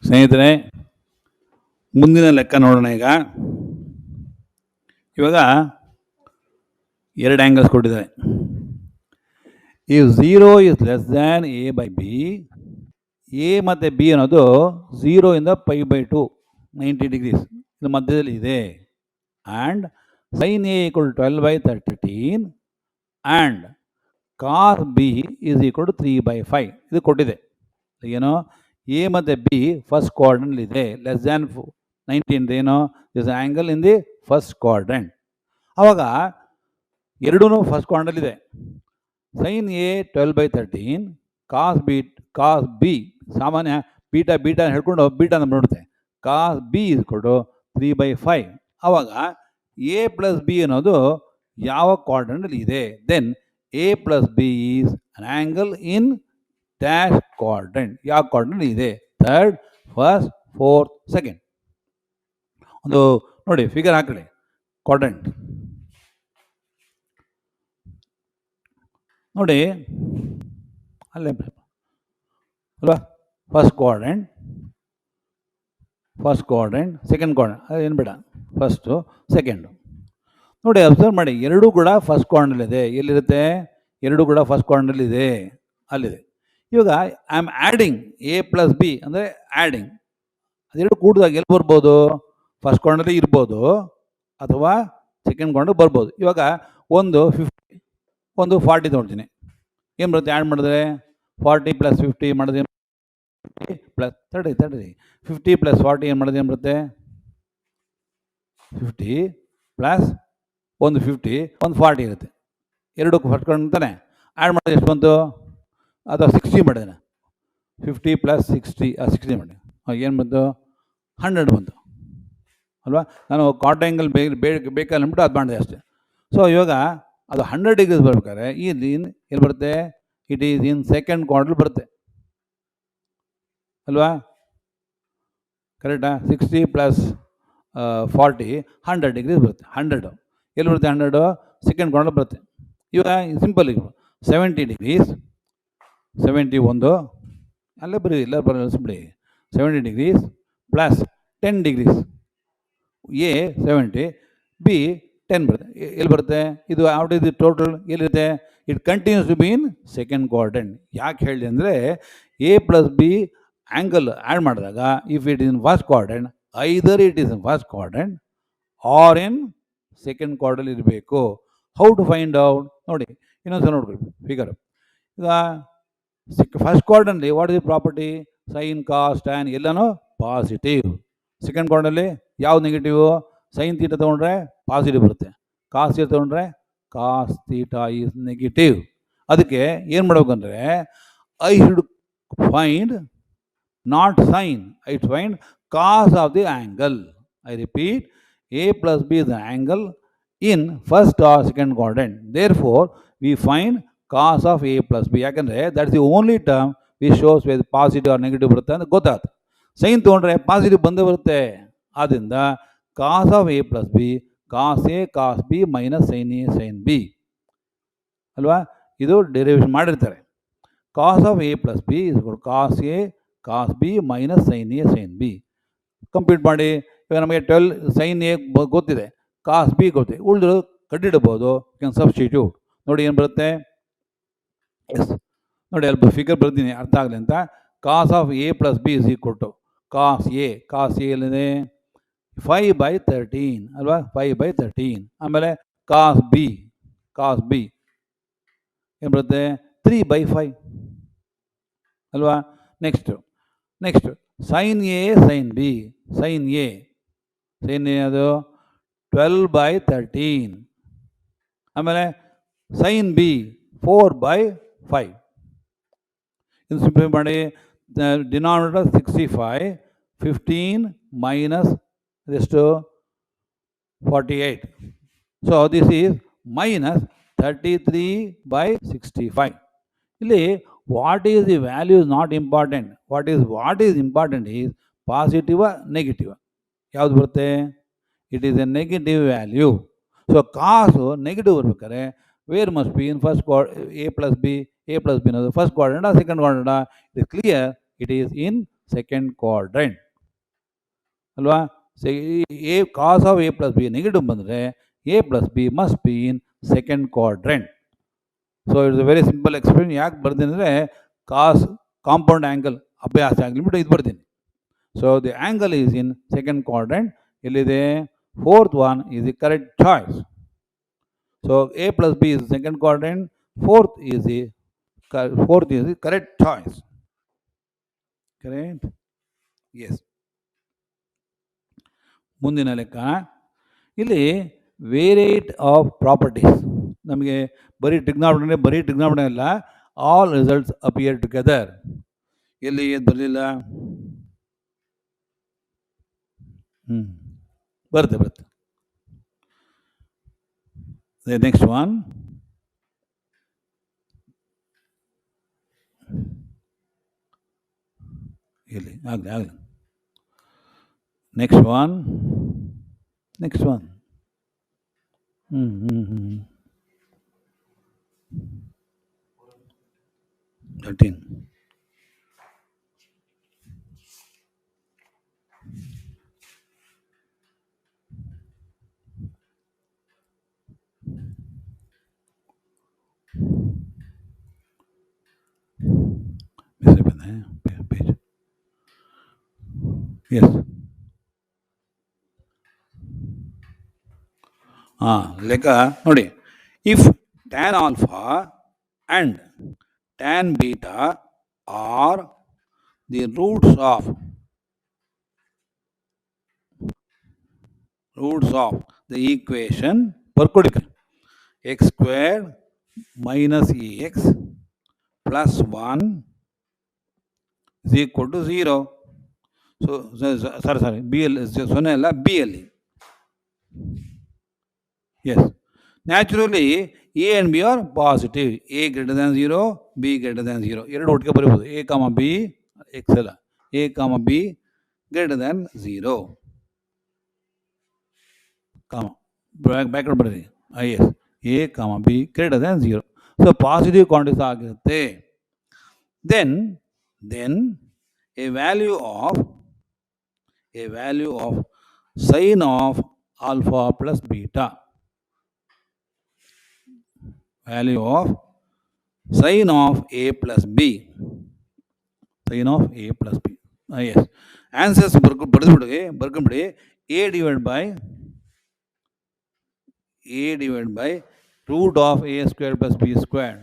ಸ್ನೇಹಿತರೆ, ಮುಂದಿನ ಲೆಕ್ಕ ನೋಡೋಣ. ಇವಾಗ ಎರಡು ಆ್ಯಂಗಲ್ಸ್ ಕೊಟ್ಟಿದ್ದಾರೆ. If 0 is less than a by b, a ಮತ್ತು b ಅನ್ನೋದು 0 ಇಂದ π/2 90 ಡಿಗ್ರೀಸ್ ಇದು ಮಧ್ಯದಲ್ಲಿ ಇದೆ. And sin a = 12/13 and cos b = 3/5 ಇದು ಕೊಟ್ಟಿದೆ. ಏನೋ ಎ ಮತ್ತು ಬಿ ಫಸ್ಟ್ ಕ್ವಾಡ್ರೆಂಟ್ ಇದೆ. ಲೆಸ್ ದ್ಯಾನ್ 90 ಏನೋ this angle in the first quadrant. ಆವಾಗ ಎರಡೂ ಫಸ್ಟ್ ಕ್ವಾಡ್ರೆಂಟ್ ಇದೆ. ಸೈನ್ ಎ 12/13, ಕಾಸ್ ಬಿ ಸಾಮಾನ್ಯ ಬೀಟಾ ಹೇಳ್ಕೊಂಡು ಬೀಟಾ ನಮ್ಮ ನೋಡುತ್ತೆ. ಕಾಸ್ ಬಿ = 3/5. ಆವಾಗ ಎ ಪ್ಲಸ್ ಬಿ ಅನ್ನೋದು ಯಾವ ಕ್ವಾಡ್ರೆಂಟಲ್ಲಿ ಇದೆ? Then a plus b is an angle in dash quadrant. ಯಾವ ಕ್ವಾಡ್ರೆಂಟ್ ಇದೆ? Third, first, fourth, second. ಒಂದು ನೋಡಿ ಫಿಗರ್ ಹಾಕೊಳ್ಳಿ. ಕ್ವಾಡ್ರೆಂಟ್ ನೋಡಿ ಅಲ್ಲೇ ಅಲ್ವಾ? ಫಸ್ಟ್ ಕ್ವಾಡ್ರೆಂಟ್, ಸೆಕೆಂಡ್ ಕ್ವಾಡ್ರೆಂಟ್, ಅದೇನು ಬೇಡ, ಫಸ್ಟು ಸೆಕೆಂಡು. ನೋಡಿ ಅಬ್ಸರ್ವ್ ಮಾಡಿ, ಎರಡೂ ಕೂಡ ಫಸ್ಟ್ ಕ್ವಾಡ್ರೆಂಟಲ್ಲಿದೆ. ಎಲ್ಲಿರುತ್ತೆ? ಎರಡೂ ಕೂಡ ಫಸ್ಟ್ ಕ್ವಾಡ್ರೆಂಟಲ್ಲಿದೆ, ಅಲ್ಲಿದೆ. ಇವಾಗ I am adding A plus B ಅಂದರೆ ಆ್ಯಡಿಂಗ್. ಅದೆರಡು ಕೂಡಿದಾಗ ಎಲ್ಲಿ ಬರ್ಬೋದು? ಫಸ್ಟ್ ಕ್ವಾಡ್ರೆಂಟಲ್ಲಿ ಇರ್ಬೋದು ಅಥವಾ ಸೆಕೆಂಡ್ ಕ್ವಾಡ್ರೆಂಟ್ ಬರ್ಬೋದು. ಇವಾಗ ಒಂದು 50 ಒಂದು 40 ತೊಗೊಳ್ತೀನಿ. ಏನು ಬರುತ್ತೆ ಆ್ಯಡ್ ಮಾಡಿದ್ರೆ? 40 + 50 ಮಾಡಿದ್ರೆ ಪ್ಲಸ್ 30 50 + 40 ಏನು ಮಾಡಿದ್ರೆ ಏನು ಬರುತ್ತೆ? 50 ಪ್ಲಸ್ ಒಂದು 50 ಒಂದು 40 ಇರುತ್ತೆ. ಎರಡಕ್ಕೂ ಫಸ್ಟ್ ಕ್ವಾಡ್ರೆಂಟ್ ತಾನೆ. ಆ್ಯಡ್ ಮಾಡಿದ್ರೆ ಎಷ್ಟು ಬಂತು? ಅಥವಾ 60 ಮಾಡಿದೆ. 50 + 60 ಮಾಡಿ ಏನು ಬಂತು? 100 ಬಂತು ಅಲ್ವಾ? ನಾನು ಕ್ವಾಡ್ರ್ಯಾಂಗಲ್ ಬೇಕಲ್ಲ ಅಂದ್ಬಿಟ್ಟು ಅದು ಮಾಡಿದೆ ಅಷ್ಟೇ. ಸೊ ಇವಾಗ ಅದು 100 ಡಿಗ್ರೀಸ್ ಬರ್ಬೇಕಾದ್ರೆ ಇಲ್ಲಿ ಎಲ್ಲಿ ಬರುತ್ತೆ? It is in second quadrant ಬರುತ್ತೆ ಅಲ್ವಾ? ಕರೆಕ್ಟಾ? 60 + 40 100 ಡಿಗ್ರೀಸ್ ಬರುತ್ತೆ. 100 ಎಲ್ಲಿ ಬರುತ್ತೆ? 100 ಸೆಕೆಂಡ್ ಕ್ವಾಡ್ರೆಂಟ್ ಬರುತ್ತೆ. ಇವಾಗ ಸಿಂಪಲ್ ಈಗ 70 ಡಿಗ್ರೀಸ್ 71 ಅಲ್ಲೇ ಬರೀ ಇಲ್ಲ ಬರಲಿಸ್ಬಿಡಿ. 70 degrees plus 10 degrees. A 70, B 10 ಬರುತ್ತೆ. ಎಲ್ಲಿ ಬರುತ್ತೆ ಇದು? ಔಟ್ ಇಸ್ ದಿ ಟೋಟಲ್ ಎಲ್ಲಿರುತ್ತೆ? It continues to be in second quadrant. ಯಾಕೆ ಹೇಳಿ ಅಂದರೆ A plus B angle add ಮಾಡಿದಾಗ if it is in first quadrant, either it is in first quadrant or in second quadrant ಇರಬೇಕು. How to find out? ನೋಡಿ ಇನ್ನೊಂದ್ಸಲ ನೋಡ್ಬೇಕು figure. ಈಗ first ಕ್ವಾಡ್ರೆಂಟ್ಲಿ what is the property? Sign, cos, tan ಎಲ್ಲನೂ positive. Second ಕ್ವಾಡ್ರೆಂಟಲ್ಲಿ ಯಾವ್ದು negative? Sine theta ತೊಗೊಂಡ್ರೆ positive ಬರುತ್ತೆ, ಕಾಸ್ ಥೀಟಾ ತೊಗೊಂಡ್ರೆ ಕಾಸ್ ಥೀಟಾ ಈಸ್ ನೆಗೆಟಿವ್. ಅದಕ್ಕೆ ಏನು ಮಾಡ್ಬೇಕಂದ್ರೆ I should find not sine, I should find cos of the angle. I repeat, A plus B is the angle in first or second quadrant. Therefore we find cos of A plus B. ಯಾಕಂದರೆ that is the only term we shows whether positive or negative ಬರುತ್ತೆ ಅಂತ ಗೊತ್ತಾಯ್ತು. Sine ತೊಗೊಂಡ್ರೆ positive ಬಂದೇ ಬರುತ್ತೆ. ಆದ್ದರಿಂದ cos of A plus B cos A cos B minus sine A sine B ಅಲ್ವಾ? ಇದು ಡೆರಿವೇಷನ್ ಮಾಡಿರ್ತಾರೆ. Cos of A plus B is cos A cos B minus sine A sine B. Complete ಮಾಡಿ. ಇವಾಗ ನಮಗೆ 12 sine A ಗೊತ್ತಿದೆ, ಕಾಸ್ B ಗೊತ್ತಿದೆ, ಉಳಿದ್ರು ಕಟ್ಟಿಡ್ಬೋದು. Can substitute. ನೋಡಿ ಏನು ಬರುತ್ತೆ? ಎಸ್ ನೋಡಿ ಅಲ್ಲಿ ಫಿಗರ್ ಬರ್ತೀನಿ ಅರ್ಥ ಆಗಲಿ ಅಂತ. Cos of A plus B is equal to cos A ಎಲ್ಲಿದೆ? 5/13 ಅಲ್ವಾ? 5/13. ಆಮೇಲೆ ಕಾಸ್ ಬಿ ಏನು ಬರುತ್ತೆ? 3/5 ಅಲ್ವಾ? Next sine A sine A ಅದು 12/13. ಆಮೇಲೆ ಸೈನ್ ಬಿ 4/5. ಇದು ಸಿಂಪ್ಲಿಫೈ ಮಾಡಿ. ಡಿನಾಮಿನೇಟರ್ 65, 15 ಮೈನಸ್ ಎಷ್ಟು? 48. So this is minus 33/65. ಇಲ್ಲಿ what is the value is not important. What is important is positive negative. ಯಾವುದು ಬರುತ್ತೆ? It is a negative value. So cos negative ಬರ್ಬೇಕಾದ್ರೆ where must be in first A plus B ಅನ್ನೋದು first quadrant second quadrant? It is clear, it is in second quadrant ಅಲ್ವಾ. A cos of A plus B negative ಬಂದರೆ A plus B must be in second quadrant. So it's a very simple explain. ಯಾಕೆ ಬರ್ತೀನಿ ಅಂದರೆ ಕಾಸ್ compound angle ಅಭ್ಯಾಸ ಆಗಲಿಬಿಟ್ಟು ಇದು ಬರ್ತೀನಿ. So the angle is in second quadrant. ಎಲ್ಲಿದೆ? Fourth one is the correct choice. So A plus B is second quadrant, fourth is the correct choice. Correct? Yes. ಮುಂದಿನ ಲೆಕ್ಕ ಇಲ್ಲಿ ವೇರಿಯೇಟ್ ಆಫ್ ಪ್ರಾಪರ್ಟೀಸ್. ನಮಗೆ ಬರೀ ಟ್ರಿಗ್ನಾಮೆಟ್ರಿ ಅಲ್ಲ, all results appear together. ಎಲ್ಲಿ ಬರಲಿಲ್ಲ? ಬರುತ್ತೆ. Next one. ಇಲ್ಲಿ ಆಗಲಿ. Next one. 13. page. Yes. ಲೆಕ್ಕ ನೋಡಿ. If tan alpha and tan beta are the roots of the equation ಬರ್ಕೊಡಿ. x squared minus ax plus 1 is equal to 0. So sorry B ಅಲ್ಲಿ 0 ಅಲ್ಲ, B ಅಲ್ಲಿ. Yes, naturally A and B are positive. A greater than 0, B greater than 0 ಎರಡು ಒಟ್ಟಿಗೆ ಬರೀಬೋದು. A comma B, X ಅಲ್ಲ, A comma B greater than 0 comma backward ಬರೀರಿ. Yes, A comma B greater than 0. So positive quantities ಆಗಿರುತ್ತೆ. Then a value of sin of alpha plus beta. Value of sin of a plus b. Sin of a plus b. Yes. Answers ಬರ್ಕೊಂಬಿಡಿ. a divided by root of a squared plus b squared.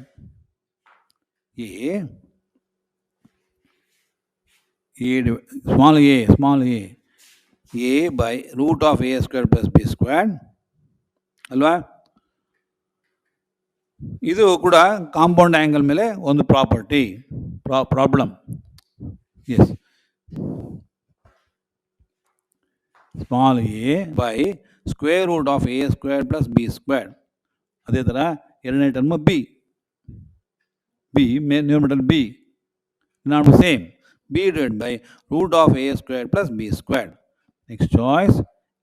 small a by root of a squared plus b squared ಅಲ್ವಾ. ಇದು ಕೂಡ compound angle ಮೇಲೆ ಒಂದು problem. Yes, small a by square root of A square plus B square. ಅದೇ ಥರ ಎರಡನೇ term b numerator b not same. b divided by root of a squared plus b squared. Next choice,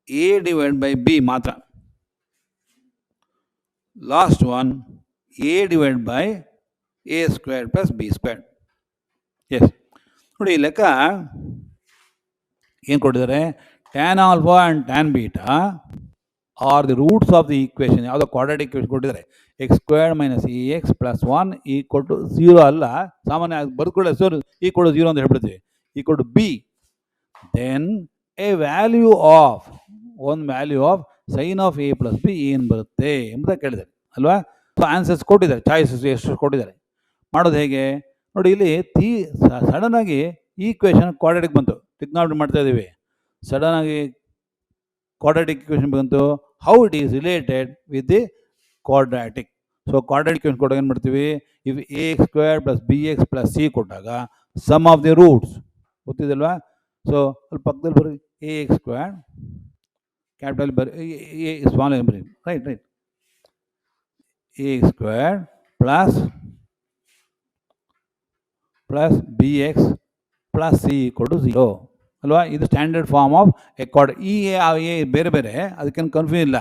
a divided by b ಮಾತ್ರ. Last one, a divided by a squared plus b squared. Yes. ನೋಡಿ ಈ ಲೆಕ್ಕ ಏನು ಕೊಟ್ಟಿದ್ದಾರೆ? tan alpha and tan beta are the roots of the equation. ಯಾವುದೋ quadratic equation ಕೊಟ್ಟಿದ್ದಾರೆ. x squared minus ax plus 1 equal to 0 ಅಲ್ಲ, ಸಾಮಾನ್ಯ ಬರ್ಕೊಳ್ಳಿ. ಸರ್ equal to 0 ಅಂತ ಹೇಳ್ಬಿಡ್ತೀವಿ. equal to b. then a value of sin of a plus b ಏನು ಬರುತ್ತೆ ಎಂಬುದಾಗಿ ಕೇಳಿದ್ದಾರೆ ಅಲ್ವಾ. ಸೊ ಆನ್ಸರ್ಸ್ ಕೊಟ್ಟಿದ್ದಾರೆ, ಚಾಯ್ಸಸ್ ಎಷ್ಟು ಕೊಟ್ಟಿದ್ದಾರೆ. ಮಾಡೋದು ಹೇಗೆ ನೋಡಿ. ಇಲ್ಲಿ ಸಡನ್ ಆಗಿ ಈಕ್ವೇಷನ್ ಕ್ವಾಡ್ರಾಟಿಕ್ ಬಂತು. ಟ್ರಿಗ್ನಾಮೆಟ್ರಿ ಮಾಡ್ತಾ ಇದ್ದೀವಿ, ಸಡನ್ ಆಗಿ ಕ್ವಾಡ್ರಾಟಿಕ್ ಇಕ್ವೇಷನ್ ಬಂತು. How it is related with the quadratic. So quadratic equation ಕೊಟ್ಟಾಗ ಏನು ಮಾಡ್ತೀವಿ? If A square plus B X plus C ಕೊಟ್ಟಾಗ ಸಮ್ ಆಫ್ ದಿ ರೂಟ್ಸ್ ಗೊತ್ತಿದಲ್ವಾ. ಸೊ ಅಲ್ಲಿ ಪಕ್ಕದಲ್ಲಿ ಬರೀ ಎ ಎಕ್ಸ್ ಸ್ಕ್ವೇರ್ ಕ್ಯಾಪಿಟಲ್ ಬರೀ, ಎ ಸ್ಮಾಲ್ ಬರೀ, right A X square plus B X plus C equal to 0 ಅಲ್ವಾ. ಇದು ಸ್ಟ್ಯಾಂಡರ್ಡ್ ಫಾರ್ಮ್ ಆಫ್ ಎ ಈ ಎ ಬೇರೆ ಬೇರೆ, ಅದಕ್ಕೇನು ಕನ್ಫ್ಯೂಸ್ ಇಲ್ಲ.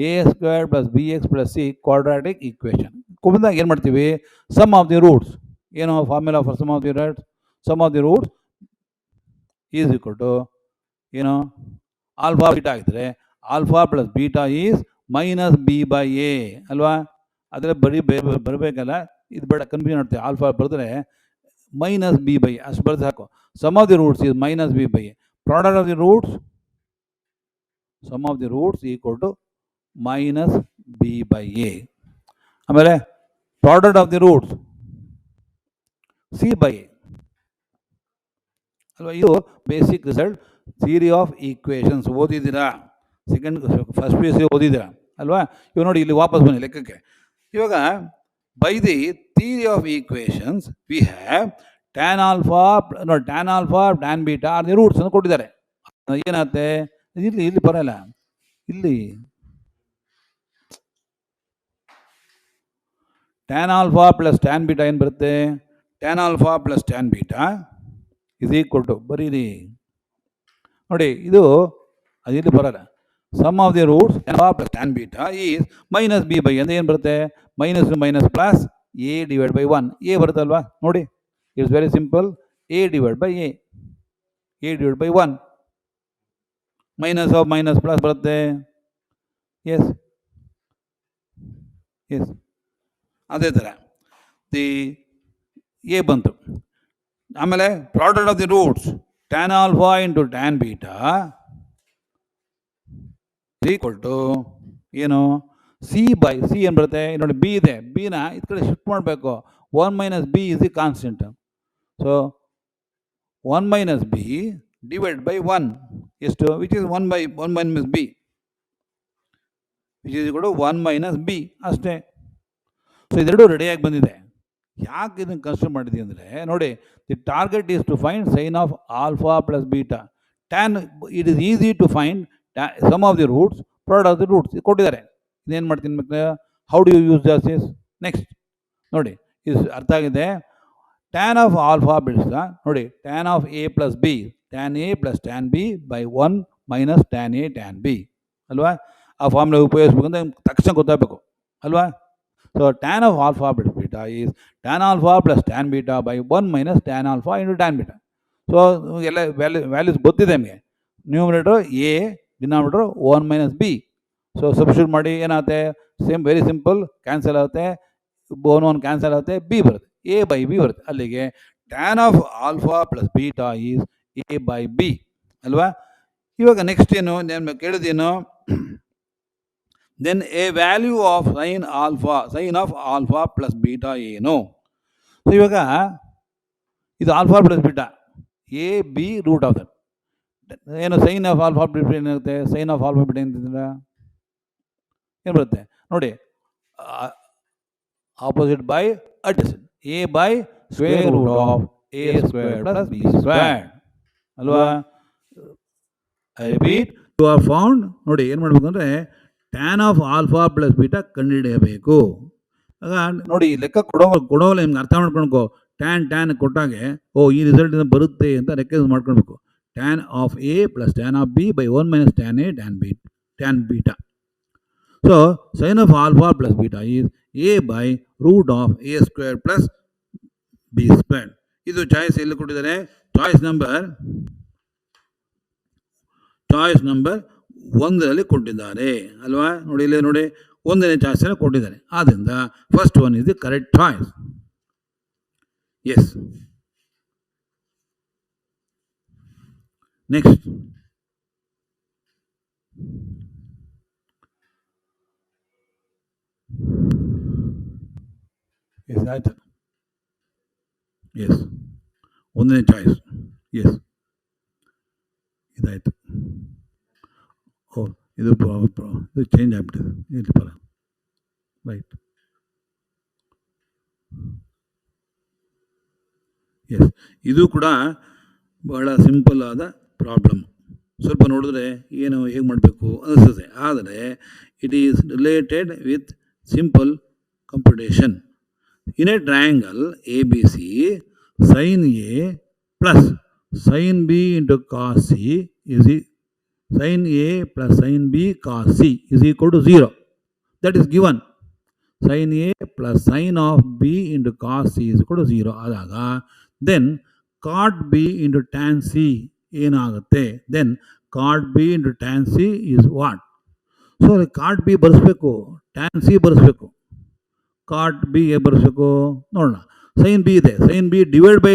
A square plus B X plus C quadratic equation ಕುಂದಾಗ ಏನು ಮಾಡ್ತೀವಿ? Sum of the roots. ಏನು formula for sum of the roots is equal to ಏನು ಆಲ್ಫಾ ಬೀಟಾ ಆಗಿದ್ರೆ alpha plus beta is minus B by A ಅಲ್ವಾ. ಆದರೆ ಬರೀ ಬರಬೇಕಲ್ಲ, ಇದು ಬೇಡ, ಕನ್ಫ್ಯೂಷನ್ ಆಗ್ತದೆ. ಆಲ್ಫಾ ಬರೆದ್ರೆ ಮೈನಸ್ ಬಿ ಬೈ ಅಷ್ಟು ಬರೆದು ಸಾಕು. Sum of the roots is minus B by A. Product of the roots, sum of the roots equal to minus B by A. ಆಮೇಲೆ product of the roots C by A ಅಲ್ವಾ. ಇದು basic result theory of equations ಓದಿದ್ದೀರಾ, first P U C ಓದಿದ್ದೀರಾ ಅಲ್ವಾ. ಇವಾಗ ನೋಡಿ, ಇಲ್ಲಿ ವಾಪಸ್ ಬನ್ನಿ ಲೆಕ್ಕಕ್ಕೆ. ಇವಾಗ by the theory of equations we have tan alpha tan beta are the roots ಅಂತ ಕೊಟ್ಟಿದ್ದಾರೆ. ಏನಾಗುತ್ತೆ, ಇಲ್ಲಿ ಬರಲ್ಲ, ಇಲ್ಲಿ tan alpha plus tan beta ಏನು ಬರುತ್ತೆ, tan alpha plus tan beta is equal to, ಬರೀರಿ ನೋಡಿ, ಇದು ಇಲ್ಲಿ ಬರಲ್ಲ. Sum of the roots plus tan beta is minus B by ಅಂದರೆ ಏನು ಬರುತ್ತೆ, minus minus plus A divide by 1 A ಬರುತ್ತಲ್ವಾ. ನೋಡಿ, it's very simple. A divide by 1 minus of minus plus ಬರುತ್ತೆ. ಎಸ್ ಎಸ್ ಅದೇ ಥರ ದಿ ಎ ಬಂತು. ಆಮೇಲೆ product of the roots tan alpha into tan beta equal to ಏನು, c by c ಏನು ಬರುತ್ತೆ ನೋಡಿ, ಬಿ ಇದೆ, ಬಿನ ಈ ಕಡೆ ಶಿಫ್ಟ್ ಮಾಡಬೇಕು. 1 minus b is the constant. So 1 minus b divide by 1 ಎಷ್ಟು, which is 1 minus b which is equal to 1 minus b ಅಷ್ಟೇ. ಸೊ ಇದೆರಡು ರೆಡಿಯಾಗಿ ಬಂದಿದೆ. ಯಾಕೆ ಇದನ್ನು ಕನ್ಸಿಡರ್ ಮಾಡಿದ್ದೀವಿ ಅಂದರೆ ನೋಡಿ, the target is to find sine of alpha plus beta tan. It is easy to find sum of the roots, product of the roots ಕೊಟ್ಟಿದ್ದಾರೆ. ಇದೇನು ಮಾಡ್ತೀನಿ ಮತ್ತೆ, how do you use this. Next ನೋಡಿ, ಇದು ಅರ್ಥ ಆಗಿದೆ. ಟ್ಯಾನ್ ಆಫ್ ಆಲ್ಫಾ ಬಿಡಿಸ್ತಾ ನೋಡಿ, tan of A plus b tan a plus tan b by 1 minus tan a tan b ಅಲ್ವಾ. ಆ ಫಾರ್ಮುಲಾ ಉಪಯೋಗಿಸ್ಬೇಕಂದ್ರೆ ತಕ್ಷಣ ಗೊತ್ತಾಗಬೇಕು ಅಲ್ವಾ. So tan of alpha plus beta is tan alpha plus tan beta by 1 minus tan alpha into tan beta. So ಎಲ್ಲ values ಗೊತ್ತಿದೆ ನಮಗೆ. Numerator a, denominator 1 minus b. So substitute ಮಾಡಿ ಏನಾಗುತ್ತೆ, ವೆರಿ ಸಿಂಪಲ್, ಕ್ಯಾನ್ಸಲ್ ಆಗುತ್ತೆ, 1 cancel ಆಗುತ್ತೆ, B ಬರುತ್ತೆ, A by B ಬರುತ್ತೆ. ಅಲ್ಲಿಗೆ tan of alpha plus beta is A by B ಅಲ್ವಾ. ಇವಾಗ ನೆಕ್ಸ್ಟ್ ಏನು ಕೇಳಿದೇನು, then A value of sine of alpha plus beta ಏನು. ಸೊ ಇವಾಗ ಇದು alpha plus beta, A B root of that ಏನು, ಸೈನ್ ಆಫ್ ಆಲ್ಫಾ ಬೀಟಾ ಏನಾಗುತ್ತೆ, sine of alpha beta ಏನಿದ್ರೆ ಏನು ಬರುತ್ತೆ ನೋಡಿ, opposite by adjacent, A by square root of A square plus B square ಅಲ್ವಾ. I repeat, you are found. ನೋಡಿ ಏನು ಮಾಡಬೇಕು ಅಂದರೆ tan of alpha plus beta ಕಂಡುಹಿಡಿಯಬೇಕು. ಆಗ ನೋಡಿ, ಲೆಕ್ಕ ಕೊಡೋಲ್ಲ ನಿಮ್ಗೆ ಅರ್ಥ ಮಾಡ್ಕೊಳ್ಕೊ. ಟ್ಯಾನ್ ಕೊಟ್ಟಾಗೆ ಈ ರಿಸಲ್ಟ್ ಬರುತ್ತೆ ಅಂತ ಲೆಕ್ಕ ಮಾಡ್ಕೊಳ್ಬೇಕು. Tan of A plus tan of b by 1 minus tan a tan beta. So sine of alpha plus beta is A by root of A square plus B square. ಇದು choice ಎಲ್ಲಿ ಕೊಟ್ಟಿದ್ದಾರೆ, choice number 1ರಲ್ಲಿ ಕೊಟ್ಟಿದ್ದಾರೆ ಅಲ್ವಾ. ನೋಡಿ ಇಲ್ಲಿ ನೋಡಿ, 1ನೇ ಚಾಯ್ಸಲ್ಲಿ ಕೊಟ್ಟಿದ್ದಾರೆ. ಆದ್ದರಿಂದ first one is the correct choice. Yes. Next yes ಆಯ್ತು. ಎಸ್, 1ನೇ ಚಾಯ್ಸ್. ಎಸ್, ಇದಾಯಿತು. ಇದು ಚೇಂಜ್ ಆಗಿಬಿಟ್ಟಿದೆ ಇಲ್ಲಿ ಪರ. ರೈಟ್. ಎಸ್, ಇದು ಕೂಡ ಬಹಳ ಸಿಂಪಲ್ ಆದ ಪ್ರಾಬ್ಲಮ್. ಸ್ವಲ್ಪ ನೋಡಿದ್ರೆ ಏನು ಹೇಗೆ ಮಾಡಬೇಕು ಅನಿಸ್ತದೆ, ಆದರೆ it is related with simple computation. In A triangle A B c, sine A plus sine B into cos C is sin A plus sin B cos C is equal to 0. That is given. Sin A plus sin of B into cos C is equal to 0. Then cot B into tan C ಏನಾಗುತ್ತೆ? Then cot B into tan C is what? So cot B ಬರೆಸ್ಬೇಕು, tan C ಬರೆಸ್ಬೇಕು. Cot B ಬರೆಸ್ಬೇಕು ನೋಡೋಣ. Sine B ಇದೆ, sine B divide by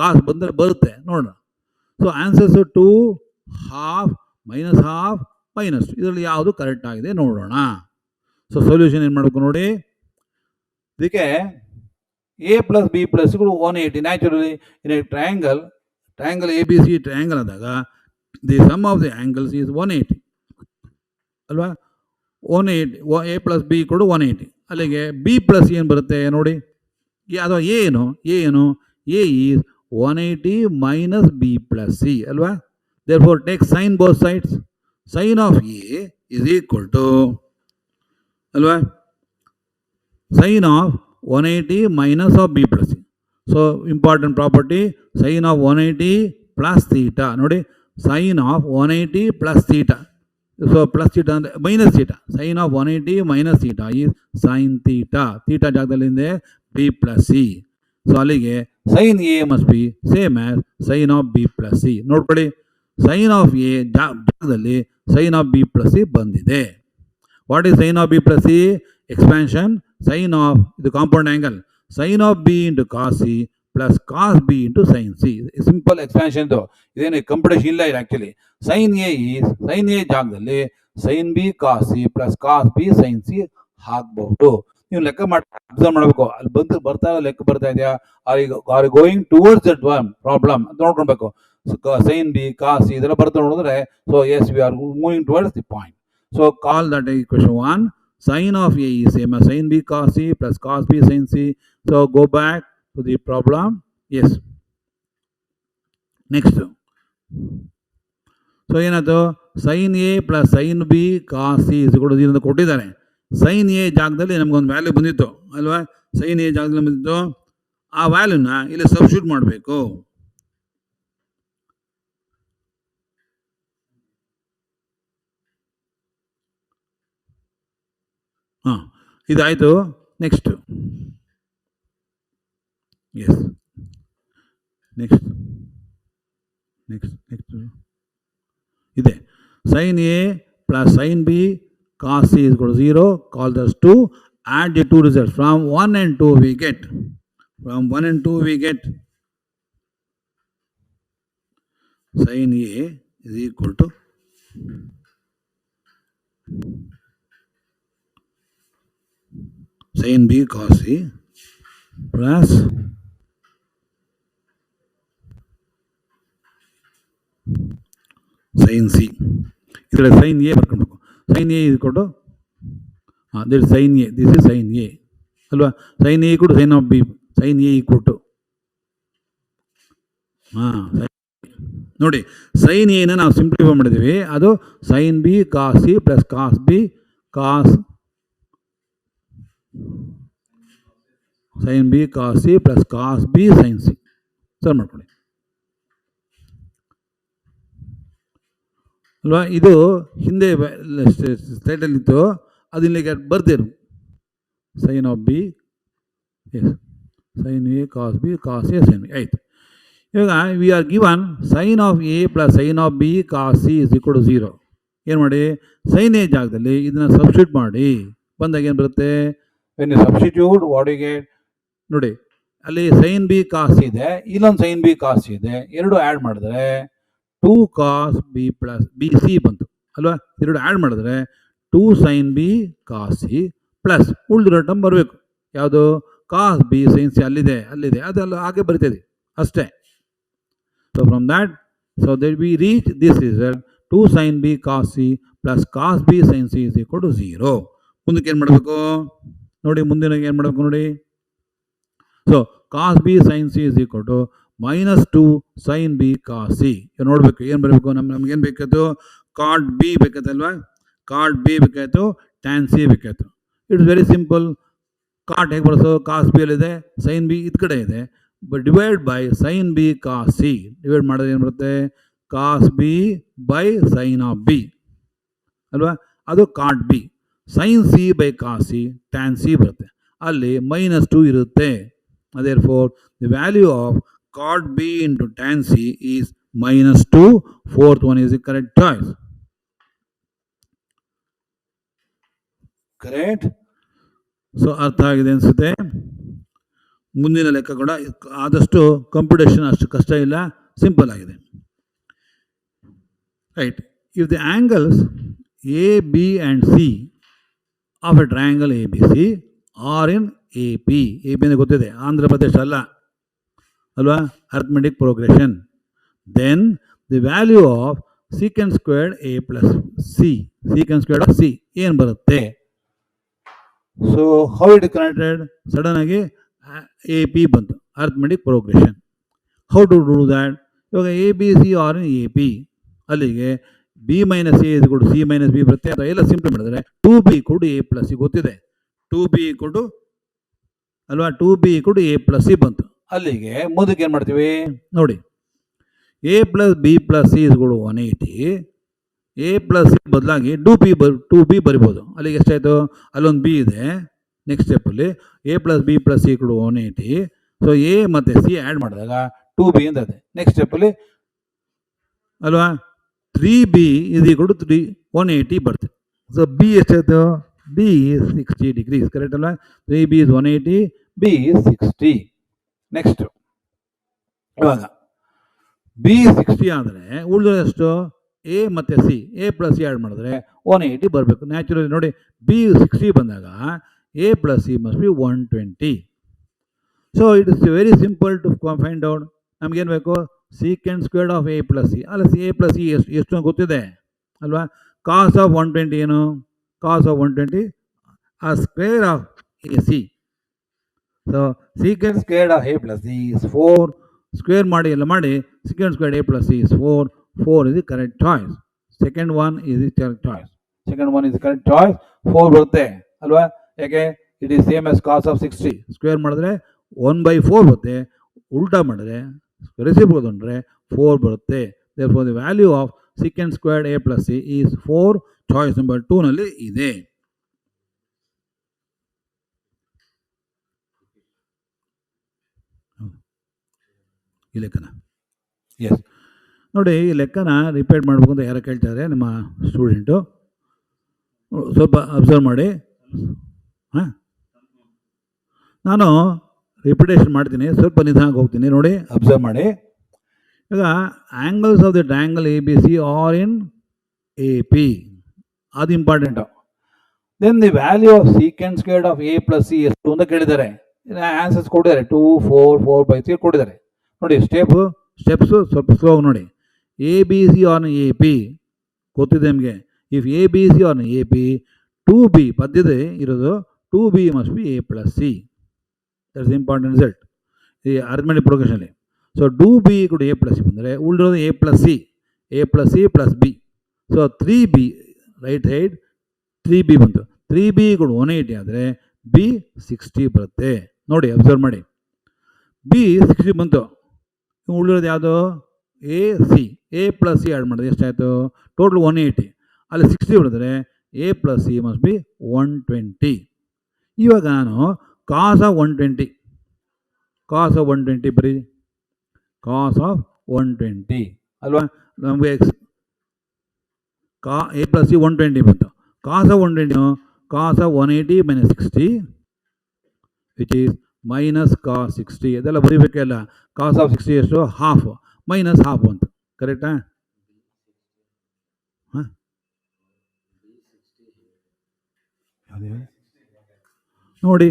cos ಬಂದರೆ ಬರುತ್ತೆ ನೋಡೋಣ. So answers 2 half -1/2 ಇದರಲ್ಲಿ ಯಾವುದು ಕರೆಕ್ಟ್ ಆಗಿದೆ ನೋಡೋಣ. ಸೊ ಸೊಲ್ಯೂಷನ್ ಏನು ಮಾಡಬೇಕು ನೋಡಿ. ಇದಕ್ಕೆ a plus B plus 180. Naturally in A triangle A B C triangle ಆದಾಗ the sum of the angles is 180 ಅಲ್ವಾ. 180 a ಪ್ಲಸ್ ಬಿ 180. ಅಲ್ಲಿಗೆ ಬಿ ಪ್ಲಸ್ ಏನು ಬರುತ್ತೆ ನೋಡಿ. ಅಥವಾ ಎ ಏನು A is 180 minus B plus C ಅಲ್ವಾ. Therefore take sine both sides. Sine of A is equal to ಅಲ್ವಾ sine of 180 minus of B plus C. So important property sine of 180 plus theta ನೋಡಿ. Sine of 180 plus theta. So plus theta ಅಂದರೆ minus theta. Sine of 180 minus theta is sine theta. Theta ಜಾಗದಲ್ಲಿಂದೆ B plus C. So ಅಲ್ಲಿಗೆ sine A must be same as sine of B plus C. ನೋಡ್ಕೊಳ್ಳಿ, sine of A ಜಾಗದಲ್ಲಿ sine of B plus C ಬಂದಿದೆ. What is sine of B plus C? Expansion sine of ಇದು compound angle sine of B into cos C plus cos B into sine C. Simple expansion ಇದು. ಇದೇನು competition ಇಲ್ಲ ಇದು. Actually sine A ಜಾಗದಲ್ಲಿ sine B cos C plus cos B sine C ಹಾಕ್ಬಹುದು. ನೀವು ಲೆಕ್ಕ ಮಾಡಿ ಅಬ್ಸರ್ವ್ ಮಾಡಬೇಕು. ಅಲ್ಲಿ ಬರ್ತಾ ಲೆಕ್ಕ ಬರ್ತಾ ಇದೆಯಾ, are going towards that problem ಅಂತ ನೋಡ್ಕೊಳ್ಬೇಕು. ಸೈನ್ ಬಿ ಕಾಸ್ ಸಿ ಇದೆಲ್ಲ ಬರ್ತಾ ನೋಡಿದ್ರೆ so as we are moving towards the point. So call that equation 1. Sin of A is same as sin B cos C plus cos B sin C. So go back to the problem. Yes. Next. So ಏನಾಯ್ತು? sin A plus sin B cos C is equal to 0 ಅಂತ ಕೊಟ್ಟಿದ್ದಾರೆ. sin A ಜಾಗದಲ್ಲಿ ನಮಗೊಂದು value ಬಂದಿತ್ತು ಅಲ್ವಾ. sin A ಜಾಗದಲ್ಲಿ ಬಂದಿತ್ತು. ಆ ವ್ಯಾಲ್ಯೂನ ಇಲ್ಲಿ ಸಬ್ಸ್ಟಿಟ್ಯೂಟ್ ಮಾಡಬೇಕು. ಇದಾಯಿತು. ನೆಕ್ಸ್ಟ್ ಎಸ್ ನೆಕ್ಸ್ಟ್ ಇದೆ sine A plus sine B cos C is equal to 0. Call this 2. Add the 2 results from 1 and 2 we get. From 1 and 2 we get sin A is equal to sin B cos C plus sin C. ಇದರ sin A ಬರ್ಕೊಳ್ಬೇಕು. sin A is equal to this is sin A. This is sin A ಅಲ್ವಾ. sin A equal to sin of B. sin A equal to ನೋಡಿ sin A ನ ನಾವು simplify ಮಾಡಿದ್ದೀವಿ. ಅದು sin B cos C plus cos B cos sin B cos C plus cos B sin C. ಸರ್ ಮಾಡ್ಕೊಳ್ಳಿ ಅಲ್ವಾ. ಇದು ಹಿಂದೆ ಸ್ಲೈಡಲ್ಲಿತ್ತು, ಅದು ಇಲ್ಲಿಗೆ ಬರ್ದೇನು sine of B is sine A cos B cos A sine B ಆಯಿತು. ಇವಾಗ we are given sine of A plus sine of B cos C is equal to 0. ಏನು ಮಾಡಿ ಸೈನ್ ಎ ಜಾಗದಲ್ಲಿ ಇದನ್ನು ಸಬ್ಸ್ಟಿಟ್ಯೂಟ್ ಮಾಡಿ ಬಂದಾಗ ಏನು ಬರುತ್ತೆ? When you substitute what you get ನೋಡಿ. ಅಲ್ಲಿ ಸೈನ್ ಬಿ ಕಾಸ್ ಇದೆ, ಇಲ್ಲೊಂದು ಸೈನ್ ಬಿ ಕಾಸ್ ಇದೆ. ಎರಡು ಆ್ಯಡ್ ಮಾಡಿದ್ರೆ 2 cos B plus B C ಬಂತು ಅಲ್ವಾ. ಎರಡು ಆ್ಯಡ್ ಮಾಡಿದ್ರೆ 2 sin B cos C plus ಉಳಿದಿರೋ ಟರ್ಮ್ ಬರಬೇಕು. ಯಾವುದು? ಕಾಸ್ ಬಿ ಸೈನ್ ಸಿ ಅಲ್ಲಿದೆ ಅದೆಲ್ಲ ಹಾಗೆ ಬರಿತಿದೆ ಅಷ್ಟೇ. So from that so that we reach this result 2 sin B cos C plus cos B sine C is equal to 0. ಮುಂದಕ್ಕೆ ಏನು ಮಾಡಬೇಕು ನೋಡಿ. ಮುಂದಿನ ಏನು ಮಾಡಬೇಕು ನೋಡಿ. So cos B sine C is equal to -2 sin B cos C. ನೋಡಬೇಕು ಏನು ಬರಬೇಕು. ನಮ್ಗೇನು ಬೇಕಾಯ್ತು? ಕಾಟ್ ಬಿ ಬೇಕಾಯ್ತಲ್ವಾ. ಕಾಟ್ ಬಿ ಬೇಕಾಯ್ತು, ಟ್ಯಾನ್ ಸಿ ಬೇಕಾಯ್ತು. It's very simple. ಕಾಟ್ ಹೇಗೆ ಬರೋದು? ಕಾಸ್ ಬಿ ಅಲ್ಲಿದೆ, ಸೈನ್ ಬಿ ಇದು ಕಡೆ ಇದೆ. But divide by sine B cos C. Divide ಮಾಡಿದ್ರೆ ಏನು ಬರುತ್ತೆ? Cos B by sine of B ಅಲ್ವಾ. ಅದು cot B. Sine C by cos C tan C ಬರುತ್ತೆ. ಅಲ್ಲಿ -2 ಇರುತ್ತೆ. Therefore, the value of cot B into tan C is -2. Fourth one is the correct choice. Correct? So ಅರ್ಥ ಆಗಿದೆ ಅನಿಸುತ್ತೆ. ಮುಂದಿನ ಲೆಕ್ಕ ಕೂಡ ಆದಷ್ಟು ಕಂಪ್ಯೂಟೇಷನ್ ಅಷ್ಟು ಕಷ್ಟ ಇಲ್ಲ, ಸಿಂಪಲ್ ಆಗಿದೆ. Right. If the angles A B and C of a triangle A B C are in A P. A P ಅಂದರೆ ಗೊತ್ತಿದೆ, ಆಂಧ್ರ ಪ್ರದೇಶ ಅಲ್ಲ ಅಲ್ವಾ, arithmetic progression. Then the value of second squared A plus C, second squared of C ಏನು ಬರುತ್ತೆ? So how it connected? Sudden ಆಗಿ A P ಬಂತು, arithmetic progression. How to do that? ಇವಾಗ A B C are in A P, ಅಲ್ಲಿಗೆ B minus A ಕೊಡು C minus B ಬರುತ್ತೆ. ಅಥವಾ ಎಲ್ಲ ಸಿಂಪಲ್ ಮಾಡಿದ್ರೆ 2b ಕೊಡು ಎ ಪ್ಲಸ್ ಸಿ ಗೊತ್ತಿದೆ, 2b ಕೊಡು ಅಲ್ವಾ, 2b ಕೊಡು ಎ ಪ್ಲಸ್ ಸಿ ಬಂತು. ಅಲ್ಲಿಗೆ ಮುಂದಕ್ಕೆ ಏನು ಮಾಡ್ತೀವಿ ನೋಡಿ, A plus B plus C ಇಸ್ಗಳು 180, ಎ ಪ್ಲಸ್ ಸಿ ಬದಲಾಗಿ 2b ಬರಿಬೋದು. ಅಲ್ಲಿಗೆ ಎಷ್ಟಾಯಿತು? ಅಲ್ಲೊಂದು ಬಿ ಇದೆ. ನೆಕ್ಸ್ಟ್ ಸ್ಟೆಪ್ಪಲ್ಲಿ A plus B plus C ಕೊಡು 180. ಸೊ ಎ ಮತ್ತು ಸಿ ಆ್ಯಡ್ ಮಾಡಿದಾಗ 2b ಅಂತ ಇದೆ. ನೆಕ್ಸ್ಟ್ ಸ್ಟೆಪ್ಪಲ್ಲಿ ಅಲ್ವಾ 3b ಇಸ್ ಈಕ್ವಲ್ ಟು 180 ಬರ್ತದೆ. ಸೊ ಬಿ ಎಷ್ಟಾಯಿತು? B is 60 degrees. ಕರೆಕ್ಟ್ ಅಲ್ಲ? 3b is 180, b is 60. Next ಇವಾಗ ಬಿ 60 ಆದರೆ ಉಳಿದಷ್ಟು ಎ ಮತ್ತು c, A plus C add ಮಾಡಿದ್ರೆ 180 ಬರಬೇಕು. ನ್ಯಾಚುರಲಿ ನೋಡಿ, ಬಿ 60 ಬಂದಾಗ a plus C must be 120. So it is very simple to find out. ನಮಗೇನು ಬೇಕು? Secant squared of A plus c. ಅಲ್ಲ, ಎ ಪ್ಲಸ್ ಸಿ ಎಷ್ಟು ಗೊತ್ತಿದೆ ಅಲ್ವಾ? ಕಾಸ್ ಆಫ್ 120 ಏನು? ಕಾಸ್ ಆಫ್ 120 ಆ square of A C. So secant squared of A plus C is 4. Square ಮಾಡಿ ಎಲ್ಲ ಮಾಡಿ, secant squared A plus C is 4. 4 is the correct choice. Second one is the correct choice. Second one is the correct choice. 4 ಬರುತ್ತೆ ಅಲ್ವಾ? ಯಾಕೆ? It is same as cos of 60. Square ಮಾಡಿದ್ರೆ 1/4 ಬರುತ್ತೆ, ಉಲ್ಟಾ ಮಾಡಿದ್ರೆ ರೆಸಿಪ್ರೋಕಲ್ ತೊಗೊಂಡ್ರೆ 4 ಬರುತ್ತೆ. therefore the value of secant squared a plus c is 4. Choice number 2 ನಲ್ಲಿ ಇದೆ. ಈ ಲೆಕ್ಕನ ಎಸ್ ನೋಡಿ, ಈ ಲೆಕ್ಕನ ರಿಪೀಟ್ ಮಾಡಬೇಕು ಅಂತ ಯಾರು ಕೇಳ್ತಾರೆ ನಮ್ಮ ಸ್ಟೂಡೆಂಟು, ಸ್ವಲ್ಪ ಅಬ್ಸರ್ವ್ ಮಾಡಿ. ಹಾಂ, ನಾನು ರಿಪಿಟೇಷನ್ ಮಾಡ್ತೀನಿ, ಸ್ವಲ್ಪ ನಿಧಾನಕ್ಕೆ ಹೋಗ್ತೀನಿ, ನೋಡಿ ಅಬ್ಸರ್ವ್ ಮಾಡಿ. ಈಗ angles of the triangle A B C are in A P, ಅದು important. Then the value of second squared of A plus C ಎಷ್ಟು ಅಂತ ಕೇಳಿದ್ದಾರೆ. ಆನ್ಸರ್ಸ್ ಕೊಟ್ಟಿದ್ದಾರೆ, 2, 4, 4/3 ಕೊಟ್ಟಿದ್ದಾರೆ. ನೋಡಿ ಸ್ಟೆಪ್ಸು ಸ್ವಲ್ಪ ಸ್ಲೋ ನೋಡಿ. A B C on A P ಗೊತ್ತಿದೆ ನಿಮಗೆ. If A B C on A P 2b ಪದ್ಯದ ಇರೋದು 2b must be A plus C. That's important result ಈ ಅರ್ಥಮೆಟಿಕ್ ಪ್ರೋಗ್ರೆಷನಲ್ಲಿ. ಸೊ 2b ಕೂಡ ಎ ಪ್ಲಸ್ ಸಿ ಬಂದರೆ ಉಳಿದಿರೋದು A plus C, A plus C plus B. So 3b right side 3b ಬಂತು. 3b ಕೂಡ 180 ಆದರೆ ಬಿ 60 ಬರುತ್ತೆ. ನೋಡಿ ಅಬ್ಸರ್ವ್ ಮಾಡಿ, ಬಿ 60 ಬಂತು. ಉಳಿರೋದು ಯಾವುದು? A C. A plus C add ಮಾಡಿದ್ರೆ ಎಷ್ಟಾಯಿತು? ಟೋಟಲ್ 180. ಅಲ್ಲಿ 60 ಉಳಿದ್ರೆ A plus C must be 120. ಇವಾಗ ನಾನು ಕಾಸ್ ಆಫ್ 120 ಬರೀ, ಕಾಸ್ ಆಫ್ 120 ಅಲ್ವಾ? ನಮಗೆ ಎ ಪ್ಲಸ್ ಸಿ 120 ಬಂತು. Cos of 120 cos of 180 minus 60 which is minus cos 60. ಅದೆಲ್ಲ ಬರೀಬೇಕಲ್ಲ. ಕಾಸ್ ಆಫ್ 60 ಎಷ್ಟು? ಹಾಫ್, ಮೈನಸ್ ಹಾಫ್ ಬಂತು. ಕರೆಕ್ಟಾ? ಹಾಂ, ನೋಡಿ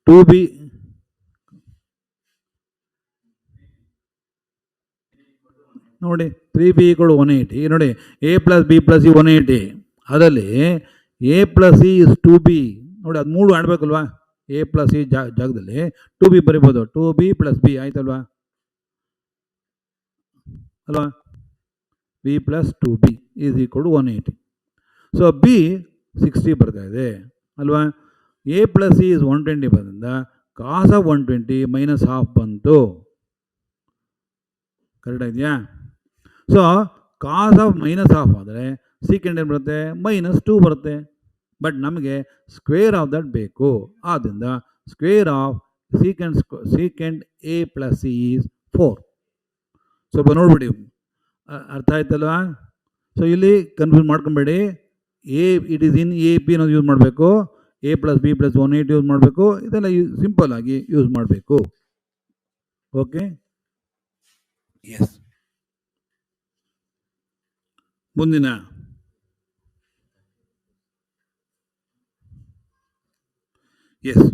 2b ನೋಡಿ 3b = 180. ನೋಡಿ A plus B plus C 180, ಅದರಲ್ಲಿ A plus C is 2b. ನೋಡಿ ಅದು 3 ಆಡಬೇಕಲ್ವಾ? ಎ ಪ್ಲಸ್ ಸಿ ಜಾಗದಲ್ಲಿ 2b ಬರಿಬೋದು. 2b ಪ್ಲಸ್ ಬಿ ಆಯ್ತಲ್ವಾ? ಅಲ್ವಾ? B plus 2b is equal to 180. So b 60 ಬರ್ತಾ ಇದೆ ಅಲ್ವಾ? ಎ ಪ್ಲಸ್ ಸಿ ಇಸ್ 120 ಬರೋದ್ರಿಂದ ಕಾಸ್ ಆಫ್ 120 ಮೈನಸ್ ಹಾಫ್ ಬಂತು. ಕರೆಕ್ಟ್ ಇದೆಯಾ? So cos of minus half ಆದರೆ ಸೀಕೆಂಡ್ ಏನು ಬರುತ್ತೆ? -2 ಬರುತ್ತೆ. ಬಟ್ ನಮಗೆ ಸ್ಕ್ವೇರ್ ಆಫ್ ದಟ್ ಬೇಕು. ಆದ್ದರಿಂದ square of second A plus C is 4. ಸ್ವಲ್ಪ ನೋಡ್ಬಿಡಿ, ಅರ್ಥ ಆಯ್ತಲ್ವಾ? ಸೊ ಇಲ್ಲಿ ಕನ್ಫ್ಯೂಸ್ ಮಾಡ್ಕೊಬೇಡಿ. It is in A P ಅನ್ನೋದು ಯೂಸ್ ಮಾಡಬೇಕು, a + b + 180 ಯೂಸ್ ಮಾಡಬೇಕು. ಇದೆಲ್ಲ ಸಿಂಪಲ್ ಆಗಿ ಯೂಸ್ ಮಾಡಬೇಕು. Okay, S. ಮುಂದಿನ ಎಸ್